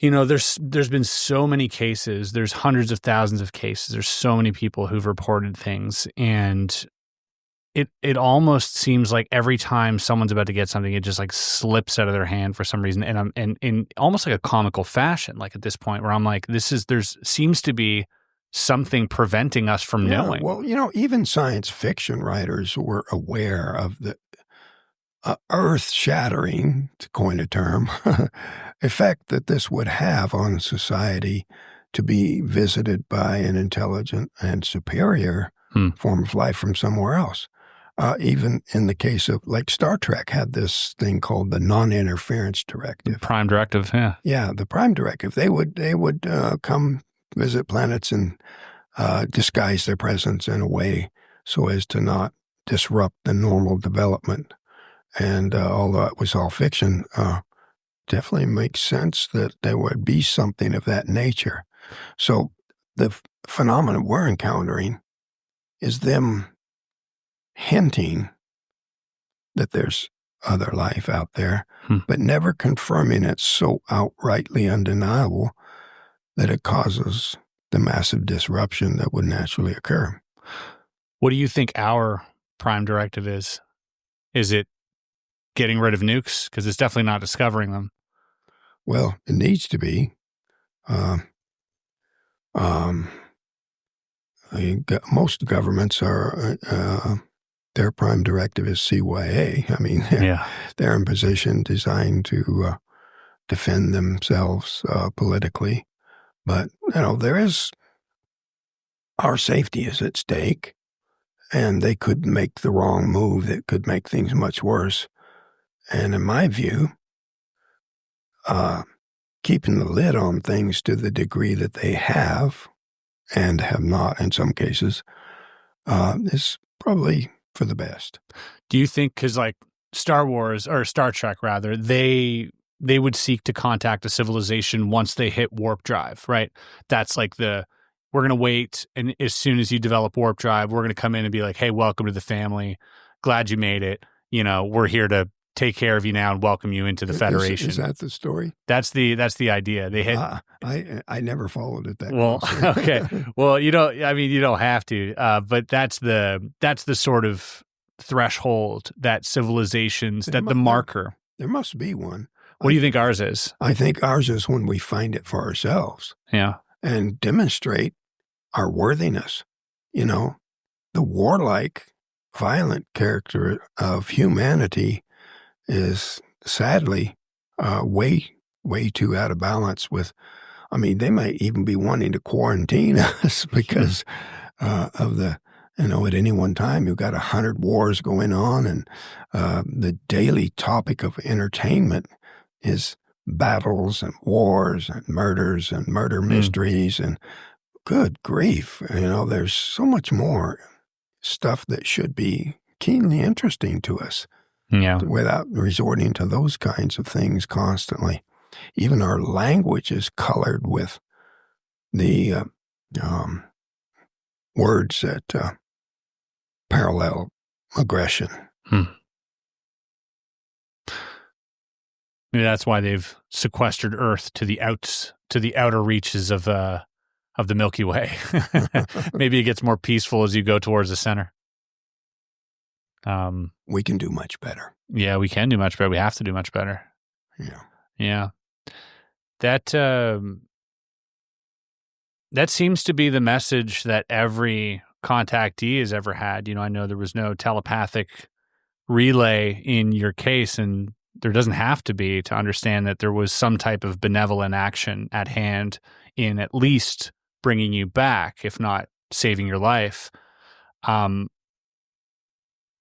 there's been so many cases. There's hundreds of thousands of cases. There's so many people who've reported things, and it almost seems like every time someone's about to get something, it just like slips out of their hand for some reason, and I'm in almost like a comical fashion. Like at this point, where I'm like, there's seems to be something preventing us from knowing. Well, even science fiction writers were aware of the earth-shattering, to coin a term, effect that this would have on society to be visited by an intelligent and superior form of life from somewhere else. Even in the case of, like, Star Trek had this thing called the non-interference directive. Prime directive, yeah. Yeah, the Prime directive. They would come visit planets and disguise their presence in a way so as to not disrupt the normal development. And although it was all fiction, definitely makes sense that there would be something of that nature. So the phenomenon we're encountering is them hinting that there's other life out there, but never confirming it so outrightly undeniable that it causes the massive disruption that would naturally occur. What do you think our prime directive is? Is it getting rid of nukes? Because it's definitely not discovering them. Well, it needs to be. Most governments are, their prime directive is CYA. I mean, they're in position designed to defend themselves politically. But, our safety is at stake, and they could make the wrong move that could make things much worse. And in my view, keeping the lid on things to the degree that they have and have not in some cases is probably for the best. Do you think, because like Star Wars, or Star Trek rather, they would seek to contact a civilization once they hit warp drive, right? That's like we're going to wait, and as soon as you develop warp drive, we're going to come in and be like, hey, welcome to the family. Glad you made it. We're here to take care of you now and welcome you into the Federation. Is that the story? That's the idea. They hit. I never followed it that well. closely. Okay. Well, you don't have to. But that's the sort of threshold that civilizations, the marker. There must be one. What do you think ours is? I think ours is when we find it for ourselves. Yeah. And demonstrate our worthiness. The warlike, violent character of humanity is sadly way too out of balance with, they might even be wanting to quarantine us because of the, at any one time you've got 100 wars going on, and the daily topic of entertainment is battles and wars and murders and murder mysteries, and good grief, there's so much more stuff that should be keenly interesting to us. Yeah. Without resorting to those kinds of things constantly. Even our language is colored with the words that parallel aggression. Maybe that's why they've sequestered Earth to the outer reaches of the Milky Way. Maybe it gets more peaceful as you go towards the center. We can do much better. Yeah, we can do much better. We have to do much better. Yeah. That seems to be the message that every contactee has ever had. I know there was no telepathic relay in your case, and there doesn't have to be, to understand that there was some type of benevolent action at hand in at least bringing you back, if not saving your life.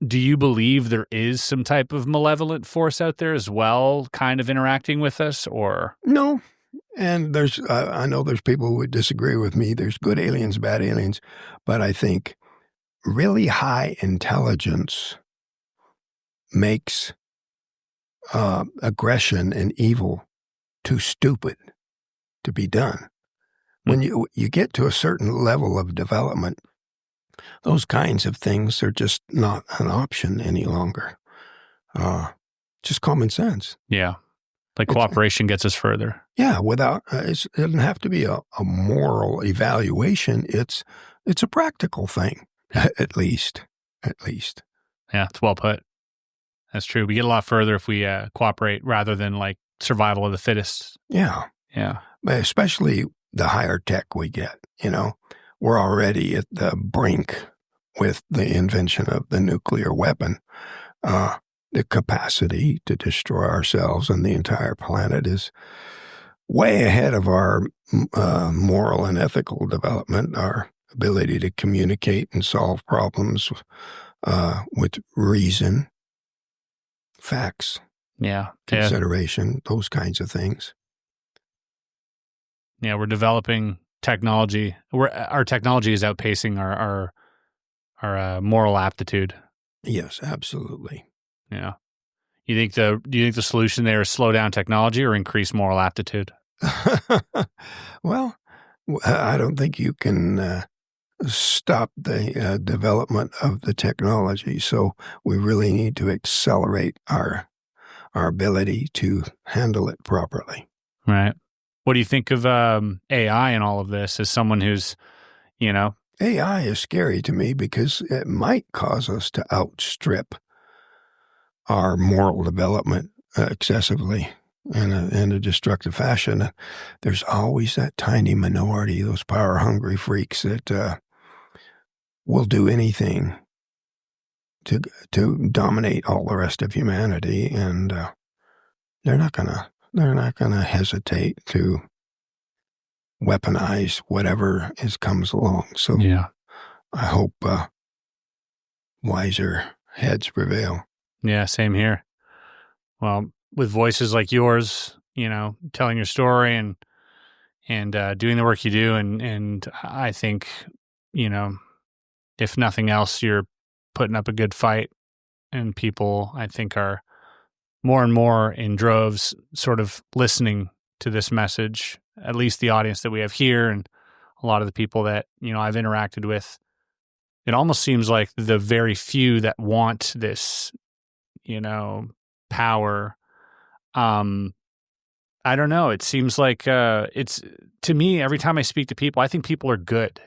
Do you believe there is some type of malevolent force out there as well, kind of interacting with us, or? No. And I know there's people who would disagree with me. There's good aliens, bad aliens. But I think really high intelligence makes aggression and evil too stupid to be done. When you get to a certain level of development, those kinds of things are just not an option any longer. Just common sense. Yeah. Like cooperation gets us further. Yeah. Without, it doesn't have to be a moral evaluation. It's a practical thing, at least. Yeah. It's well put. That's true. We get a lot further if we cooperate rather than like survival of the fittest. Yeah. Yeah. But especially the higher tech we get, we're already at the brink with the invention of the nuclear weapon. The capacity to destroy ourselves and the entire planet is way ahead of our moral and ethical development, our ability to communicate and solve problems with reason, facts, consideration, those kinds of things. Yeah, we're developing technology. Our technology is outpacing our moral aptitude. Yes, absolutely. Yeah. Do you think the solution there is slow down technology or increase moral aptitude? Well, I don't think you can stop the development of the technology. So we really need to accelerate our ability to handle it properly. Right. What do you think of AI and all of this as someone who's, AI is scary to me because it might cause us to outstrip our moral development excessively in a destructive fashion. There's always that tiny minority, those power-hungry freaks that will do anything to dominate all the rest of humanity, and they're not gonna hesitate to weaponize whatever comes along. So yeah. I hope wiser heads prevail. Yeah, same here. Well, with voices like yours, telling your story and doing the work you do, and I think, if nothing else, you're putting up a good fight, and people, I think, are more and more in droves sort of listening to this message, at least the audience that we have here and a lot of the people that, I've interacted with. It almost seems like the very few that want this, power. I don't know. It seems like it's, to me, every time I speak to people, I think people are good.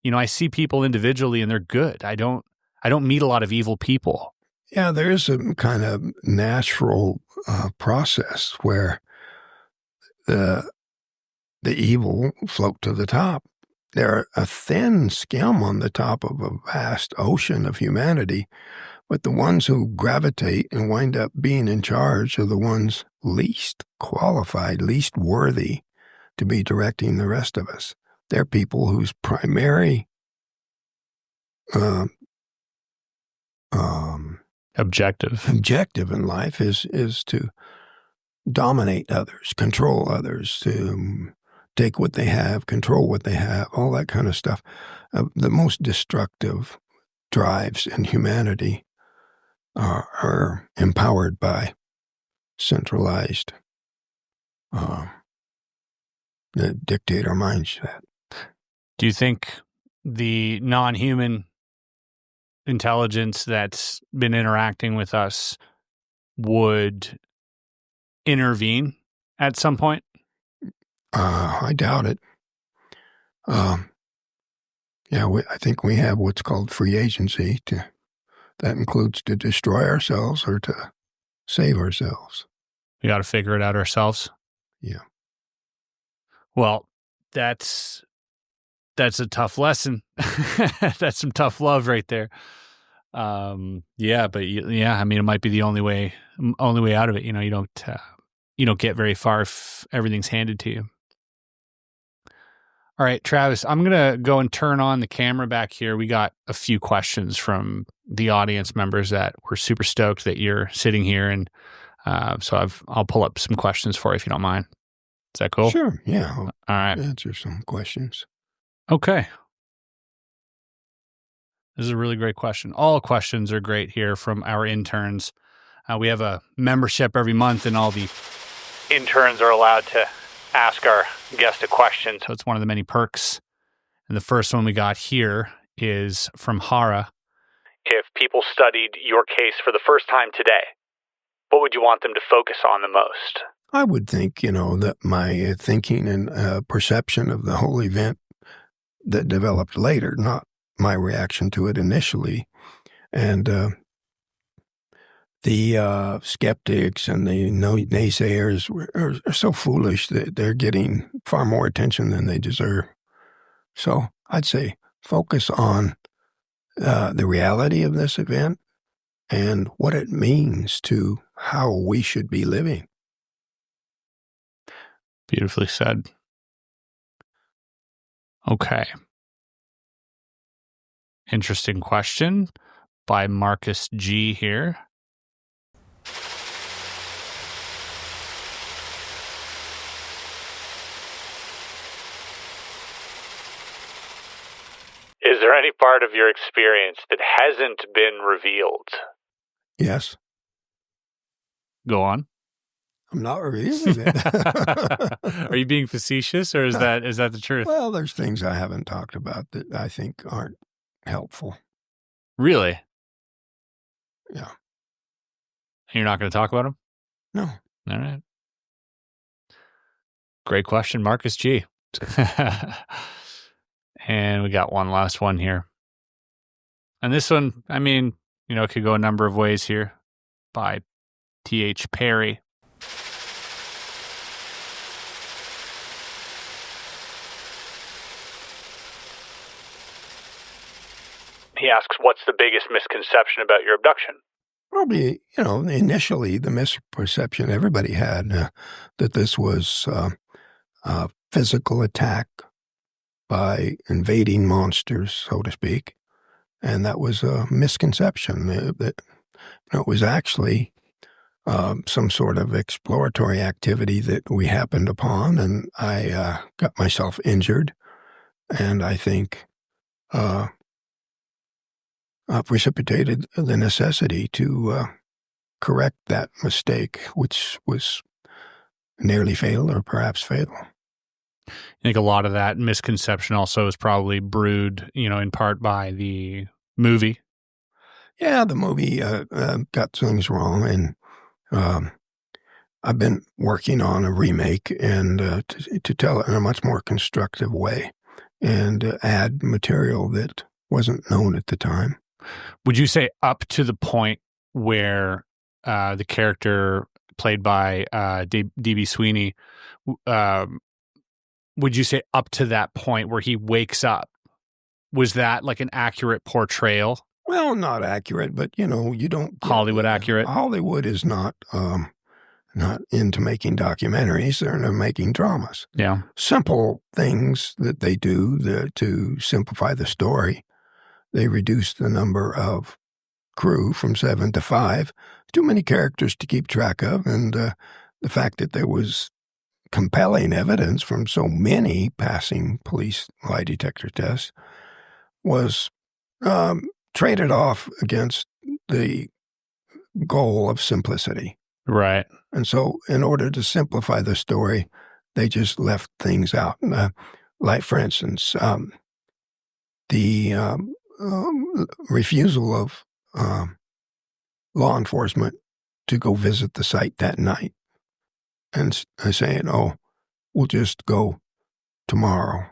I see people individually and they're good. I don't meet a lot of evil people. Yeah, there is a kind of natural process where the evil float to the top. They're a thin skim on the top of a vast ocean of humanity, but the ones who gravitate and wind up being in charge are the ones least qualified, least worthy to be directing the rest of us. They're people whose primary objective in life is to dominate others, control others, to take what they have, control what they have, all that kind of stuff. The most destructive drives in humanity are empowered by centralized dictator mindset. Do you think the non-human intelligence that's been interacting with us would intervene at some point? I doubt it. I think we have what's called free agency. That includes to destroy ourselves or to save ourselves. We got to figure it out ourselves. Yeah. Well, that's a tough lesson. That's some tough love right there. I mean, it might be the only way out of it. You don't get very far if everything's handed to you. All right, Travis, I'm going to go and turn on the camera back here. We got a few questions from the audience members that were super stoked that you're sitting here. And so I'll pull up some questions for you if you don't mind. Is that cool? Sure. Yeah. All right. Answer some questions. Okay. This is a really great question. All questions are great here from our interns. We have a membership every month, and all the interns are allowed to ask our guest a question. So it's one of the many perks. And the first one we got here is from Hara. If people studied your case for the first time today, what would you want them to focus on the most? I would think, that my thinking and perception of the whole event that developed later, not my reaction to it initially, and the skeptics and the naysayers are so foolish that they're getting far more attention than they deserve. So I'd say focus on the reality of this event and what it means to how we should be living. Beautifully said. Okay. Interesting question by Marcus G here. Is there any part of your experience that hasn't been revealed? Yes. Go on. I'm not revealing it. Are you being facetious, or is that the truth? Well, there's things I haven't talked about that I think aren't helpful. Really? Yeah. You're not going to talk about them? No. All right. Great question, Marcus G. And we got one last one here. And this one, I mean, it could go a number of ways here. By T.H. Perry. He asks, what's the biggest misconception about your abduction? Probably, initially the misperception everybody had that this was a physical attack by invading monsters, so to speak. And that was a misconception. That it was actually some sort of exploratory activity that we happened upon, and I got myself injured, and I think precipitated the necessity to correct that mistake, which was nearly fatal or perhaps fatal. I think a lot of that misconception also is probably brewed, in part by the movie. Yeah, the movie got things wrong, and I've been working on a remake and to tell it in a much more constructive way and add material that wasn't known at the time. Would you say up to the point where the character played by D.B. Sweeney, would you say up to that point where he wakes up, was that like an accurate portrayal? Well, not accurate, but you don't Hollywood accurate. Hollywood is not into making documentaries; they're into making dramas. Yeah, simple things that they do to simplify the story. They reduce the number of crew from 7 to 5. Too many characters to keep track of, and the fact that there was compelling evidence from so many passing police lie detector tests was traded off against the goal of simplicity. Right. And so in order to simplify the story, they just left things out. Like, for instance, the refusal of law enforcement to go visit the site that night and saying, we'll just go tomorrow.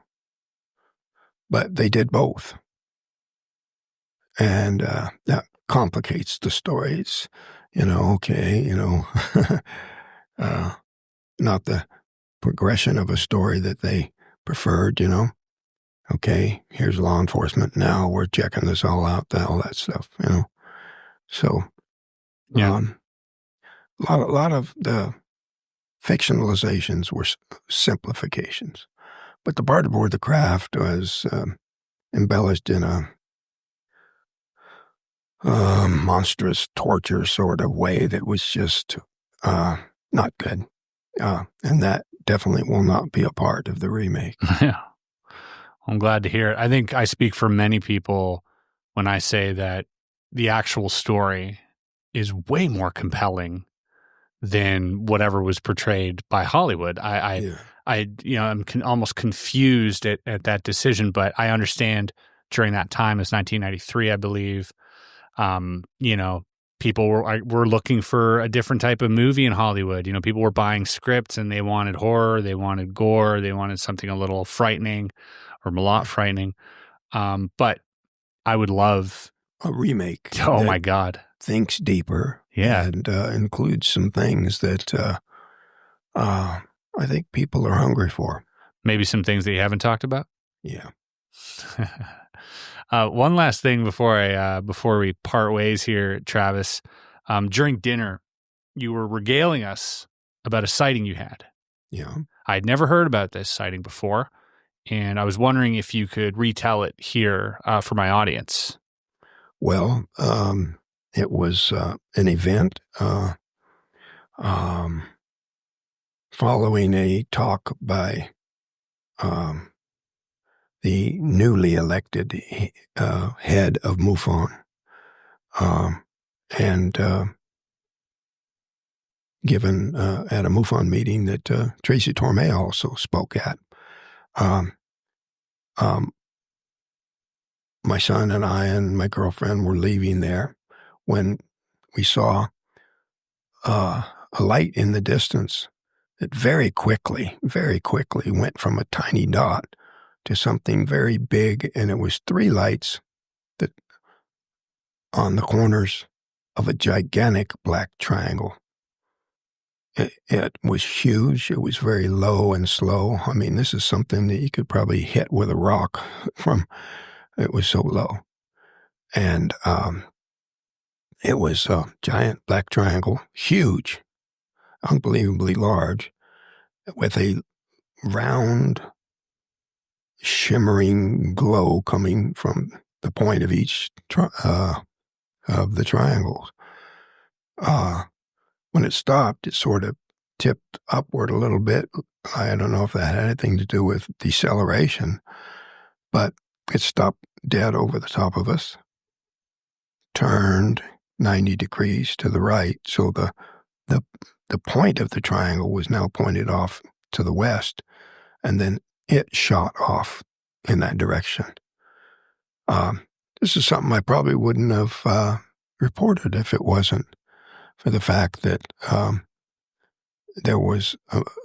But they did both. And that complicates the stories. Not the progression of a story that they preferred, Okay, here's law enforcement now. We're checking this all out, all that stuff, So, yeah. A lot of the fictionalizations were simplifications. But the part aboard the craft was embellished in a monstrous torture sort of way that was just not good. And that definitely will not be a part of the remake. Yeah. I'm glad to hear it. I think I speak for many people when I say that the actual story is way more compelling than whatever was portrayed by Hollywood. I'm almost confused at that decision, but I understand during that time, it's 1993, I believe. People were looking for a different type of movie in Hollywood. People were buying scripts and they wanted horror, they wanted gore, they wanted something a little frightening or a lot frightening. But I would love a remake. Oh my God. Thinks deeper. Yeah. And includes some things that I think people are hungry for. Maybe some things that you haven't talked about? Yeah. One last thing before we part ways here, Travis. During dinner, you were regaling us about a sighting you had. Yeah. I'd never heard about this sighting before, and I was wondering if you could retell it here for my audience. Well, it was an event following a talk by the newly elected head of MUFON. And given at a MUFON meeting that Tracy Torme also spoke at. My son and I and my girlfriend were leaving there when we saw a light in the distance that very quickly went from a tiny dot to something very big, and it was 3 lights that on the corners of a gigantic black triangle. It was huge. It was very low and slow. I mean, this is something that you could probably hit with a rock it was so low. And it was a giant black triangle, huge, unbelievably large, with a round, shimmering glow coming from the point of each of the triangles. When it stopped, it sort of tipped upward a little bit. I don't know if that had anything to do with deceleration, but it stopped dead over the top of us, turned 90 degrees to the right, so the point of the triangle was now pointed off to the west, and then it shot off in that direction. This is something I probably wouldn't have reported if it wasn't for the fact that there was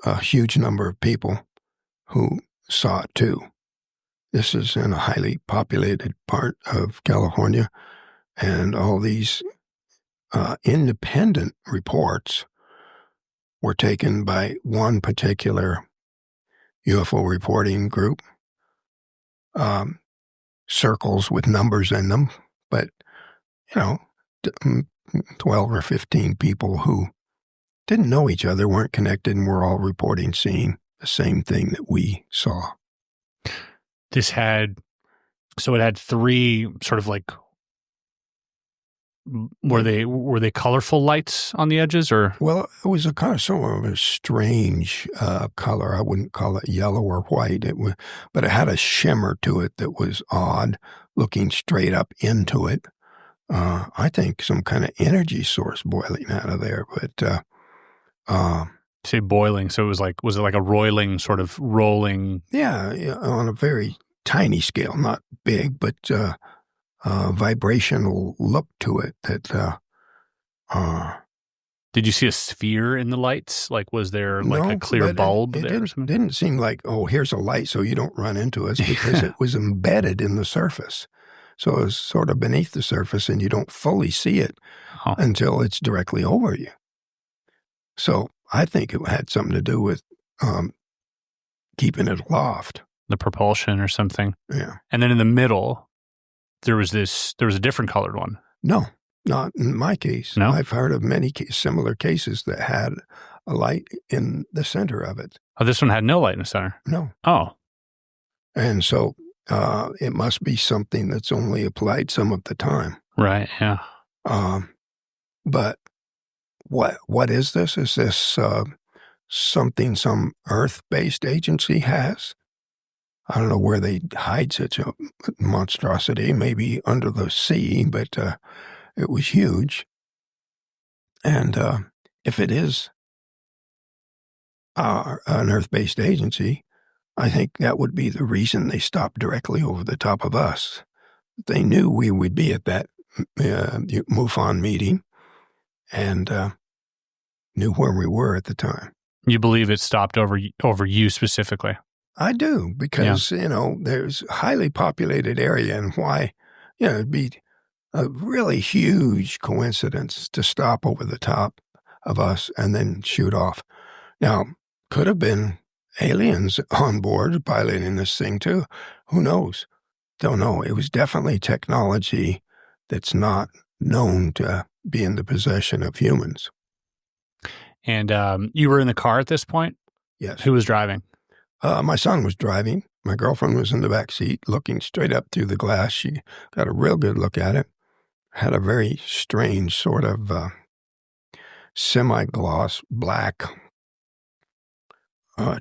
a huge number of people who saw it too. This is in a highly populated part of California, and all these independent reports were taken by one particular UFO reporting group, circles with numbers in them, but, 12 or 15 people who didn't know each other, weren't connected, and were all reporting seeing the same thing that we saw. It had 3 sort of like, were they colorful lights on the edges, or? Well, it was a kind of sort of a strange color. I wouldn't call it yellow or white. But it had a shimmer to it that was odd, looking straight up into it. I think some kind of energy source boiling out of there, but say boiling, so was it like a roiling, sort of rolling? Yeah, on a very tiny scale, not big, but vibrational look to it. That did you see a sphere in the lights? Like, was there a clear bulb there? It didn't seem like, oh, here's a light so you don't run into us, because it was embedded in the surface. So it was sort of beneath the surface, and you don't fully see it until it's directly over you. So I think it had something to do with keeping it aloft. The propulsion or something. Yeah. And then in the middle, there was a different colored one. No, not in my case. No? I've heard of many similar cases that had a light in the center of it. Oh, this one had no light in the center? No. Oh. And so it must be something that's only applied some of the time. Right, yeah. But what is this? Is this something some Earth-based agency has? I don't know where they hide such a monstrosity, maybe under the sea, but it was huge. And if it is an Earth-based agency, I think that would be the reason they stopped directly over the top of us. They knew we would be at that MUFON meeting and knew where we were at the time. You believe it stopped over you specifically? I do, because, there's a highly populated area, and why, it'd be a really huge coincidence to stop over the top of us and then shoot off. Now, could have been aliens on board piloting this thing too. Who knows? Don't know. It was definitely technology that's not known to be in the possession of humans. And you were in the car at this point? Yes. Who was driving? My son was driving. My girlfriend was in the back seat, looking straight up through the glass. She got a real good look at it. Had a very strange sort of semi-gloss black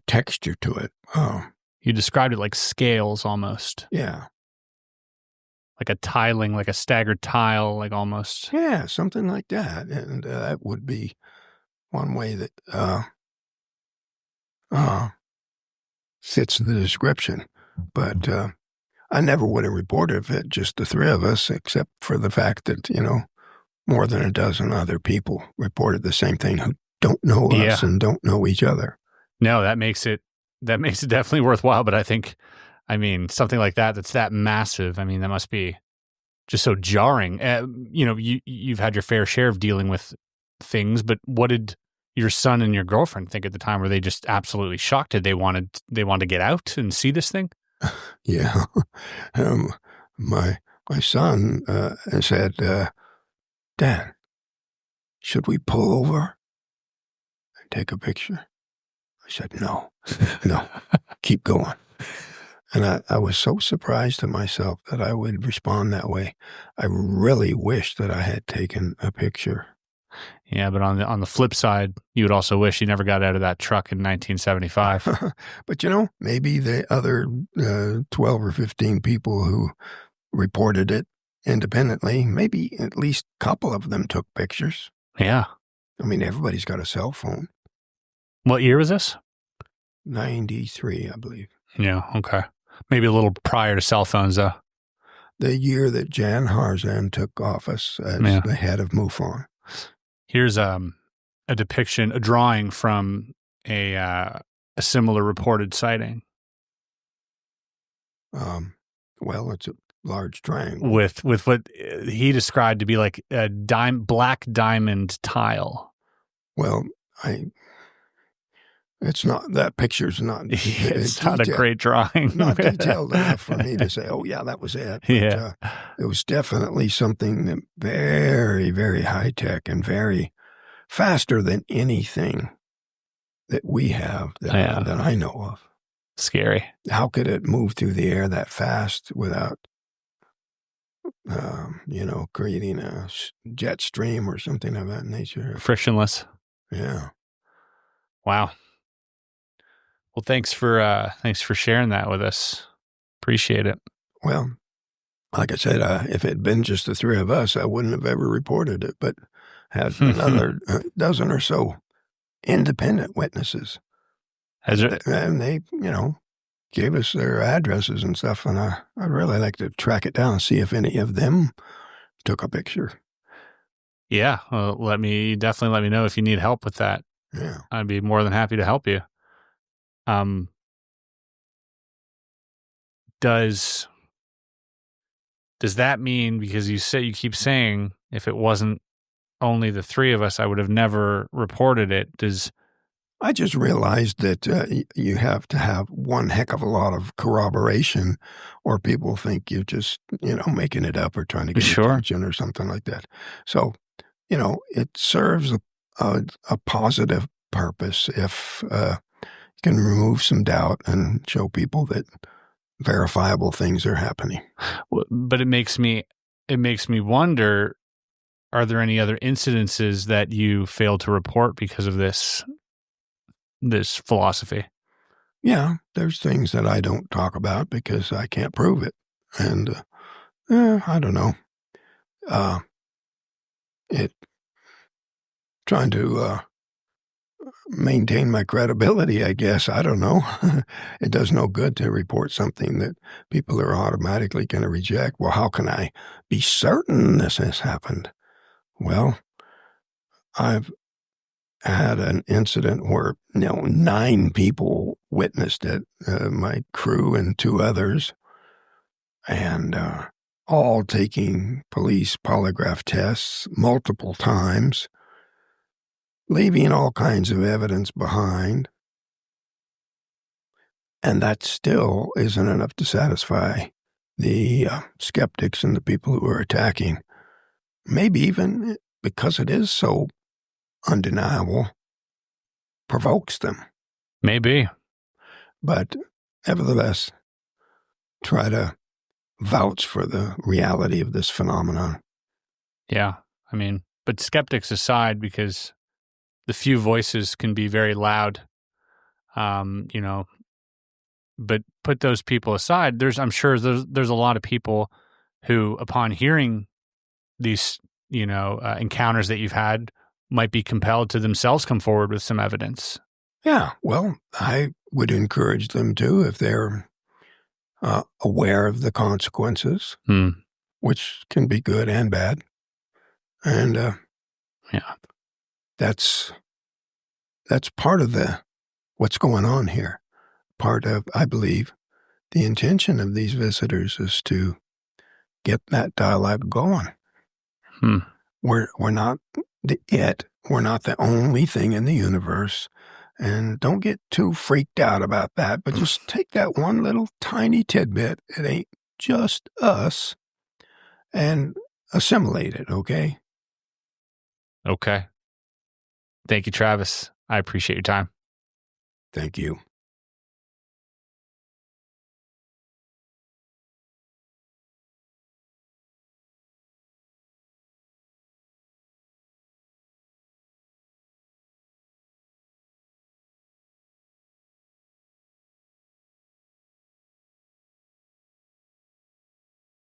texture to it. You described it like scales almost. Yeah. Like a tiling, like a staggered tile, like almost. Yeah, something like that. And that would be one way that fits the description. But I never would have reported it, just the three of us, except for the fact that, more than a dozen other people reported the same thing who don't know us and don't know each other. No, that makes it definitely worthwhile. But I think, something like that's that massive. That must be just so jarring. You've had your fair share of dealing with things, but what did your son and your girlfriend think at the time? Were they just absolutely shocked? Did they wanted to get out and see this thing? Yeah. My son said, Dad, should we pull over and take a picture? I said, no, keep going. And I was so surprised at myself that I would respond that way. I really wish that I had taken a picture. Yeah, but on the flip side, you would also wish you never got out of that truck in 1975. But maybe the other 12 or 15 people who reported it independently, maybe at least a couple of them took pictures. Yeah. Everybody's got a cell phone. What year was this? 93, I believe. Yeah, okay. Maybe a little prior to cell phones, though. The year that Jan Harzan took office as the head of MUFON. Here's a drawing from a similar reported sighting. Well, it's a large triangle with what he described to be like a black diamond tile. Well, it's not, that picture's not. It's not a great drawing. Not detailed enough for me to say, oh yeah, that was it. But, it was definitely something that very, very high tech and very faster than anything that we have that I know of. Scary. How could it move through the air that fast without, creating a jet stream or something of that nature? Frictionless. Yeah. Wow. Well, thanks for sharing that with us. Appreciate it. Well, like I said, if it had been just the three of us, I wouldn't have ever reported it, but had another dozen or so independent witnesses. And they, gave us their addresses and stuff, and I'd really like to track it down and see if any of them took a picture. Yeah, well, definitely let me know if you need help with that. Yeah. I'd be more than happy to help you. Does that mean, because you keep saying if it wasn't only the three of us, I would have never reported it? I just realized that you have to have one heck of a lot of corroboration, or people think you're just, making it up or trying to get attention or something like that. So, it serves a positive purpose if you can remove some doubt and show people that verifiable things are happening. But it makes me wonder, are there any other incidences that you failed to report because of this philosophy? Yeah, there's things that I don't talk about because I can't prove it. And I don't know. Trying to maintain my credibility, I guess. I don't know. It does no good to report something that people are automatically going to reject. Well, how can I be certain this has happened? Well, I've had an incident where 9 people witnessed it, my crew and 2 others, and all taking police polygraph tests multiple times, leaving all kinds of evidence behind. And that still isn't enough to satisfy the skeptics and the people who are attacking. Maybe even because it is so undeniable, provokes them. Maybe. But nevertheless, try to vouch for the reality of this phenomenon. Yeah. But skeptics aside, because the few voices can be very loud, but put those people aside, I'm sure there's a lot of people who, upon hearing these, encounters that you've had, might be compelled to themselves come forward with some evidence. Yeah, well, I would encourage them to if they're aware of the consequences, which can be good and bad. And yeah, that's part of what's going on here. Part of, I believe, the intention of these visitors is to get that dialogue going. We're not we're not the only thing in the universe. And don't get too freaked out about that, but just take that one little tiny tidbit, it ain't just us, and assimilate it, okay? Okay. Thank you, Travis. I appreciate your time. Thank you.